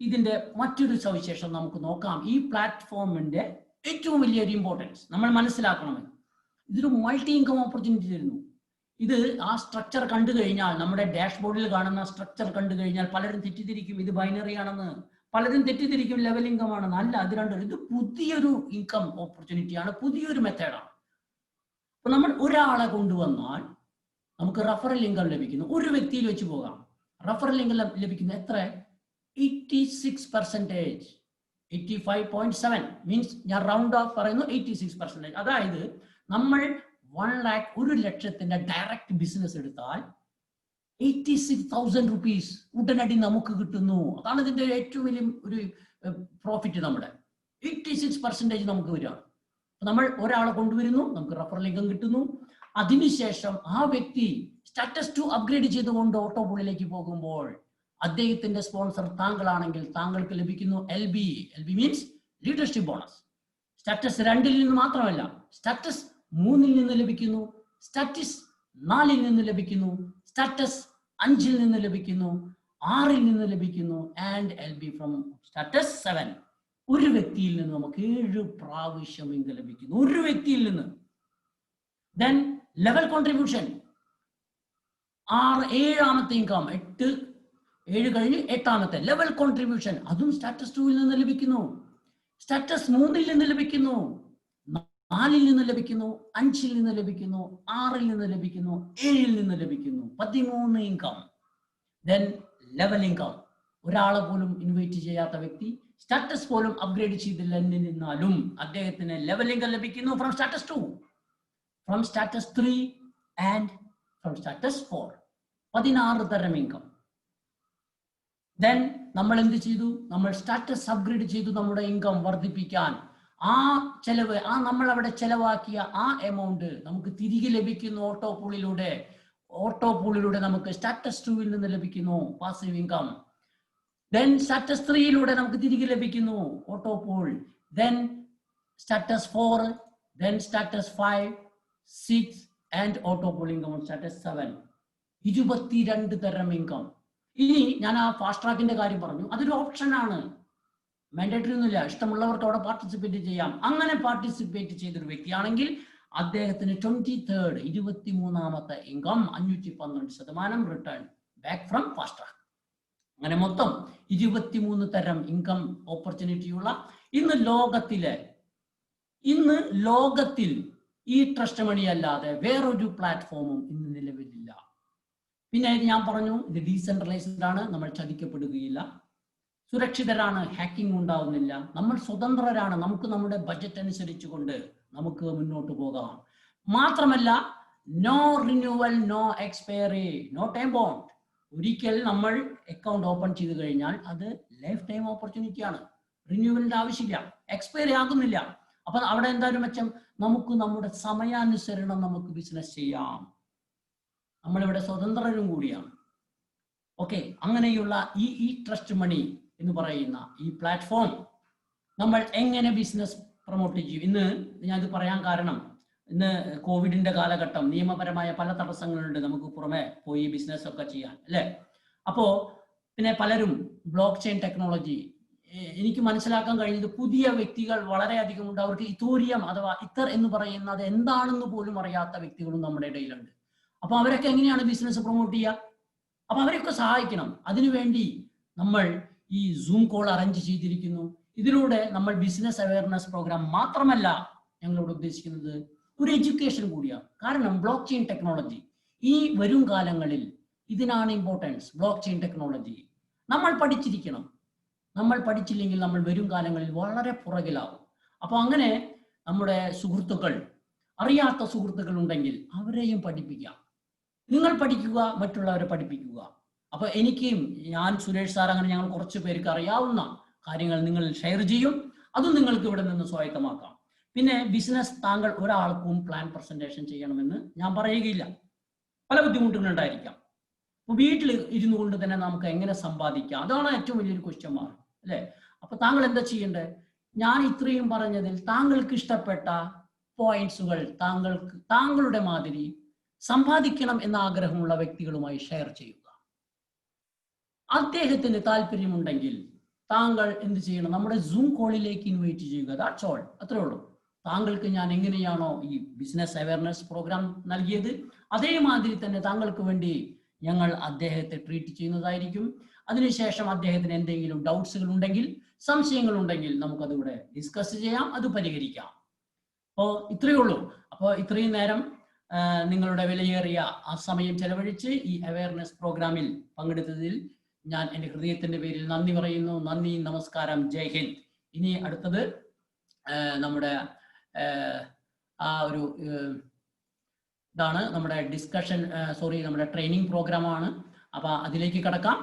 ഇതിന്റെ മറ്റൊരു സവിശേഷം നമുക്ക് നോക്കാം. ഈ പ്ലാറ്റ്ഫോമിന്റെ ഏറ്റവും വലിയൊരു ഇമ്പോർട്ടൻസ് നമ്മൾ മനസ്സിലാക്കണമെന്ന്, ഇതൊരു മൾട്ടി ഇൻകം ഓപ്പർച്യൂണിറ്റി തരുന്നു. ഇത് ആ സ്ട്രക്ചർ കണ്ടു കഴിഞ്ഞാൽ, നമ്മുടെ ഡാഷ്ബോർഡിൽ കാണുന്ന സ്ട്രക്ചർ കണ്ടു കഴിഞ്ഞാൽ പലരും തെറ്റിദ്ധരിക്കും ഇത് ബൈനറി ആണെന്ന്, പലരും തെറ്റിദ്ധരിക്കും ലെവൽ ഇൻകം ആണെന്ന്. അല്ല, അത് രണ്ടും ഇത് പുതിയൊരു ഇൻകം ഓപ്പർച്യൂണിറ്റിയാണ്, പുതിയൊരു മെത്തേഡാണ്. അപ്പൊ നമ്മൾ ഒരാളെ കൊണ്ടുവന്നാൽ നമുക്ക് റഫറൽ ഇൻകം ലഭിക്കുന്നു. ഒരു വ്യക്തിയിൽ വെച്ച് പോകാം. റഫറൽ ഇൻകം ലഭിക്കുന്ന എത്ര? 86%. 85.7 മീൻസ് ഞാൻ റൗണ്ട് ഓഫ് പറയുന്നു 86%. അതായത് നമ്മൾ 1 lakh 1 ലക്ഷത്തിന്റെ ഡയറക്റ്റ് ബിസിനസ് എടുത്താൽ 86,000 rupees ഉടനടി നമുക്ക് കിട്ടുന്നു. അതാണ് ഇതിന്റെ ഏറ്റവും വലിയ ഒരു പ്രോഫിറ്റ്. നമ്മുടെ 86% നമുക്ക് വരികയാണ്. നമ്മൾ ഒരാളെ കൊണ്ടുവരുന്നു, നമുക്ക് റഫറൽ ഇൻകം കിട്ടുന്നു. അതിനുശേഷം ആ വ്യക്തി സ്റ്റാറ്റസ് 2 അപ്ഗ്രേഡ് ചെയ്തുകൊണ്ട് ഓട്ടോപോളിലേക്ക് പോകുമ്പോൾ അദ്ദേഹത്തിന്റെ സ്പോൺസർ താങ്കളാണെങ്കിൽ താങ്കൾക്ക് ലഭിക്കുന്നു LB. LB means leadership bonus. Status 2 നിന്ന് മാത്രമല്ല, സ്റ്റാറ്റസ് 3 നിന്ന് ലഭിക്കുന്നു, സ്റ്റാറ്റസ് 4 നിന്ന് ലഭിക്കുന്നു, സ്റ്റാറ്റസ് 5 നിന്ന് ലഭിക്കുന്നു, 6 നിന്ന് ലഭിക്കുന്നു, ആൻഡ് LB ഫ്രം സ്റ്റാറ്റസ് 7. ഒരു വ്യക്തിയിൽ നിന്ന് നമുക്ക് 7 പ്രാവശ്യം ഇൻകം ലഭിക്കുന്നു, ഒരു വ്യക്തിയിൽ നിന്ന്. ദെൻ ലെവൽ കോൺട്രിബ്യൂഷൻ 7ാമത്തെ ഇൻകം, 7 കഴിഞ്ഞ് 8ാമത്തെ ലെവൽ കോൺട്രിബ്യൂഷൻ, അതും സ്റ്റാറ്റസ് 2 നിന്ന് ലഭിക്കുന്നു, സ്റ്റാറ്റസ് 3 നിന്ന് ലഭിക്കുന്നു, 4 നിന്ന് ലഭിക്കുന്നു, 5 നിന്ന് ലഭിക്കുന്നു, 6 നിന്ന് ലഭിക്കുന്നു, 7 നിന്ന് ലഭിക്കുന്നു, 13 ഇൻകം. ദെൻ ലെവൽ ഇൻകം, ഒരാളെ പോലും ഇൻവൈറ്റ് ചെയ്യാത്ത വ്യക്തി സ്റ്റാറ്റസ് പോലും അപ്ഗ്രേഡ് ചെയ്തില്ല എന്നിരുന്നാലും അദ്ദേഹത്തിന് ലെവൽ ഇൻകം ലഭിക്കുന്നു from status 2, from status 3 and from status 4. 16 തരം ഇൻകം. ദെൻ നമ്മൾ എന്ത് ചെയ്തു? നമ്മൾ സ്റ്റാറ്റസ് അപ്ഗ്രേഡ് ചെയ്തു നമ്മുടെ ഇൻകം വർദ്ധിപ്പിക്കാൻ. ആ ചെലവ്, നമ്മൾ അവിടെ ചെലവാക്കിയ ആ എമൗണ്ട് നമുക്ക് തിരികെ ലഭിക്കുന്നു ഓട്ടോപൂളിലൂടെ. ഓട്ടോപൂളിലൂടെ നമുക്ക് സ്റ്റാറ്റസ് 2 നിന്ന് ലഭിക്കുന്നു പാസീവ് ഇൻകം. ദെൻ സ്റ്റാറ്റസ് 3 നമുക്ക് തിരികെ ലഭിക്കുന്നു autopool. Then status 4, then status 5, 6 and autopool income status 7. 22 തരം ഇൻകം. ഇനി ഞാൻ ആ ഫാസ്റ്റ് ട്രാക്കിന്റെ കാര്യം പറഞ്ഞു, അതൊരു ഓപ്ഷനാണ്, മാൻഡേറ്ററി ഒന്നുമില്ല. ഇഷ്ടമുള്ളവർക്ക് അവിടെ പാർട്ടിസിപ്പേറ്റ് ചെയ്യാം. അങ്ങനെ പാർട്ടിസിപ്പേറ്റ് ചെയ്തൊരു വ്യക്തിയാണെങ്കിൽ അദ്ദേഹത്തിന് 23ാമത്തെ income 512% return back from fast track. അങ്ങനെ മൊത്തം 23 തരം ഇൻകം ഓപ്പർച്യൂണിറ്റിയുള്ള ഇന്ന് ലോകത്തിൽ ഈ ട്രസ്റ്റ് മണി അല്ലാതെ വേറൊരു പ്ലാറ്റ്ഫോമും ഇന്ന് നിലവിലില്ല. പിന്നെ ഞാൻ പറഞ്ഞു, ഇത് ഡീസെൻട്രലൈസ്ഡ് ആണ്, നമ്മൾ ചതിക്കപ്പെടുകയില്ല, സുരക്ഷിതരാണ്, ഹാക്കിംഗ് ഉണ്ടാവുന്നില്ല, നമ്മൾ സ്വതന്ത്രരാണ്, നമുക്ക് നമ്മുടെ ബഡ്ജറ്റ് അനുസരിച്ചുകൊണ്ട് നമുക്ക് മുന്നോട്ട് പോകാം. മാത്രമല്ല no renewal, no expiry, no time bond. ഒരിക്കൽ നമ്മൾ അക്കൗണ്ട് ഓപ്പൺ ചെയ്ത് കഴിഞ്ഞാൽ അത് ലൈഫ് ടൈം ഓപ്പർച്യൂണിറ്റിയാണ്. റിന്യൂവലിന്റെ ആവശ്യമില്ല, എക്സ്പയറി ആകുന്നില്ല. അപ്പൊ അവിടെ എന്തായാലും മെച്ചം, നമുക്ക് നമ്മുടെ സമയാനുസരണം നമുക്ക് ബിസിനസ് ചെയ്യാം. നമ്മളിവിടെ സ്വതന്ത്രരും കൂടിയാണ്. ഓക്കെ, അങ്ങനെയുള്ള ഈ ട്രസ്റ്റ് മണി എന്ന് പറയുന്ന ഈ പ്ലാറ്റ്ഫോം നമ്മൾ എങ്ങനെ ബിസിനസ് പ്രൊമോട്ട് ചെയ്യും? ഇന്ന് ഞാനിത് പറയാൻ കാരണം, ഇന്ന് കോവിഡിന്റെ കാലഘട്ടം, നിയമപരമായ പല തടസ്സങ്ങളുണ്ട് നമുക്ക് പുറമെ പോയി ബിസിനസ് ഒക്കെ ചെയ്യാൻ, അല്ലേ? അപ്പോ പിന്നെ പലരും ബ്ലോക്ക് ചെയിൻ ടെക്നോളജി, എനിക്ക് മനസ്സിലാക്കാൻ കഴിഞ്ഞത് പുതിയ വ്യക്തികൾ വളരെയധികം ഉണ്ട്. അവർക്ക് ഇതോറിയം അഥവാ ഇത്തർ എന്ന് പറയുന്നത് എന്താണെന്ന് പോലും അറിയാത്ത വ്യക്തികളും നമ്മുടെ ഇടയിലുണ്ട്. അപ്പൊ അവരൊക്കെ എങ്ങനെയാണ് ബിസിനസ് പ്രൊമോട്ട് ചെയ്യുക? അപ്പൊ അവരെയൊക്കെ സഹായിക്കണം. അതിനുവേണ്ടി നമ്മൾ ഈ സൂം കോൾ അറേഞ്ച് ചെയ്തിരിക്കുന്നു. ഇതിലൂടെ നമ്മൾ ബിസിനസ് അവയർനെസ് പ്രോഗ്രാം മാത്രമല്ല ഞങ്ങളോട് ഉദ്ദേശിക്കുന്നത് ഒരു എഡ്യൂക്കേഷൻ കൂടിയാണ്. കാരണം ബ്ലോക്ക് ചെയിൻ ടെക്നോളജി ഈ വരും കാലങ്ങളിൽ ഇതിനാണ് ഇമ്പോർട്ടൻസ്. ബ്ലോക്ക് ചെയിൻ ടെക്നോളജി നമ്മൾ പഠിച്ചിരിക്കണം. നമ്മൾ പഠിച്ചില്ലെങ്കിൽ നമ്മൾ വരും കാലങ്ങളിൽ വളരെ പുറകിലാവും. അപ്പോൾ അങ്ങനെ നമ്മുടെ സുഹൃത്തുക്കൾ, അറിയാത്ത സുഹൃത്തുക്കൾ ഉണ്ടെങ്കിൽ അവരെയും പഠിപ്പിക്കാം. നിങ്ങൾ പഠിക്കുക, മറ്റുള്ളവരെ പഠിപ്പിക്കുക. അപ്പൊ എനിക്കും ഞാൻ സുരേഷ് സാർ അങ്ങനെ ഞങ്ങൾ കുറച്ച് പേർക്ക് അറിയാവുന്ന കാര്യങ്ങൾ നിങ്ങൾ ഷെയർ ചെയ്യും. അതും നിങ്ങൾക്ക് ഇവിടെ നിന്ന് സ്വായത്തമാക്കാം. പിന്നെ ബിസിനസ് താങ്കൾ ഒരാൾക്കും പ്ലാൻ പ്രസന്റേഷൻ ചെയ്യണമെന്ന് ഞാൻ പറയുകയില്ല. പല ബുദ്ധിമുട്ടുകൾ ഉണ്ടായിരിക്കാം. അപ്പൊ വീട്ടിൽ ഇരുന്നു കൊണ്ട് തന്നെ നമുക്ക് എങ്ങനെ സമ്പാദിക്കാം, അതാണ് ഏറ്റവും വലിയൊരു ക്വസ്റ്റ്യൻ മാർക്ക് അല്ലെ. അപ്പൊ താങ്കൾ എന്താ ചെയ്യേണ്ടത്? ഞാൻ ഇത്രയും പറഞ്ഞതിൽ താങ്കൾക്ക് ഇഷ്ടപ്പെട്ട പോയിന്റ്സുകൾ താങ്കളുടെ മാതിരി സമ്പാദിക്കണം എന്ന ആഗ്രഹമുള്ള വ്യക്തികളുമായി ഷെയർ ചെയ്യുക. അദ്ദേഹത്തിന് താല്പര്യമുണ്ടെങ്കിൽ താങ്കൾ എന്ത് ചെയ്യണം? നമ്മുടെ സൂം കോളിലേക്ക് ഇൻവൈറ്റ് ചെയ്യുക. That's all. അത്രേ ഉള്ളൂ. താങ്കൾക്ക് ഞാൻ എങ്ങനെയാണോ ഈ ബിസിനസ് അവയർനെസ് പ്രോഗ്രാം നൽകിയത്, അതേമാതിരി തന്നെ താങ്കൾക്ക് വേണ്ടി ഞങ്ങൾ അദ്ദേഹത്തെ ട്രീറ്റ് ചെയ്യുന്നതായിരിക്കും. അതിനുശേഷം അദ്ദേഹത്തിന് എന്തെങ്കിലും ഡൗട്ട്സുകൾ ഉണ്ടെങ്കിൽ, സംശയങ്ങൾ ഉണ്ടെങ്കിൽ നമുക്കതിവിടെ ഡിസ്കസ് ചെയ്യാം, അത് പരിഹരിക്കാം. അപ്പോൾ ഇത്രയേ ഉള്ളൂ. അപ്പോൾ ഇത്രയും നേരം നിങ്ങളുടെ വിലയേറിയ ആ സമയം ചെലവഴിച്ച് ഈ അവയർനെസ് പ്രോഗ്രാമിൽ പങ്കെടുത്തതിൽ ഞാൻ എൻ്റെ ഹൃദയത്തിൻ്റെ പേരിൽ നന്ദി പറയുന്നു. നന്ദി, നമസ്കാരം, ജയ് ഹിന്ദ്. ഇനി അടുത്തത് നമ്മുടെ ആ ഒരു ഇതാണ് നമ്മുടെ ഡിസ്കഷൻ, നമ്മുടെ ട്രെയിനിങ് പ്രോഗ്രാമാണ്. അപ്പോൾ അതിലേക്ക് കടക്കാം.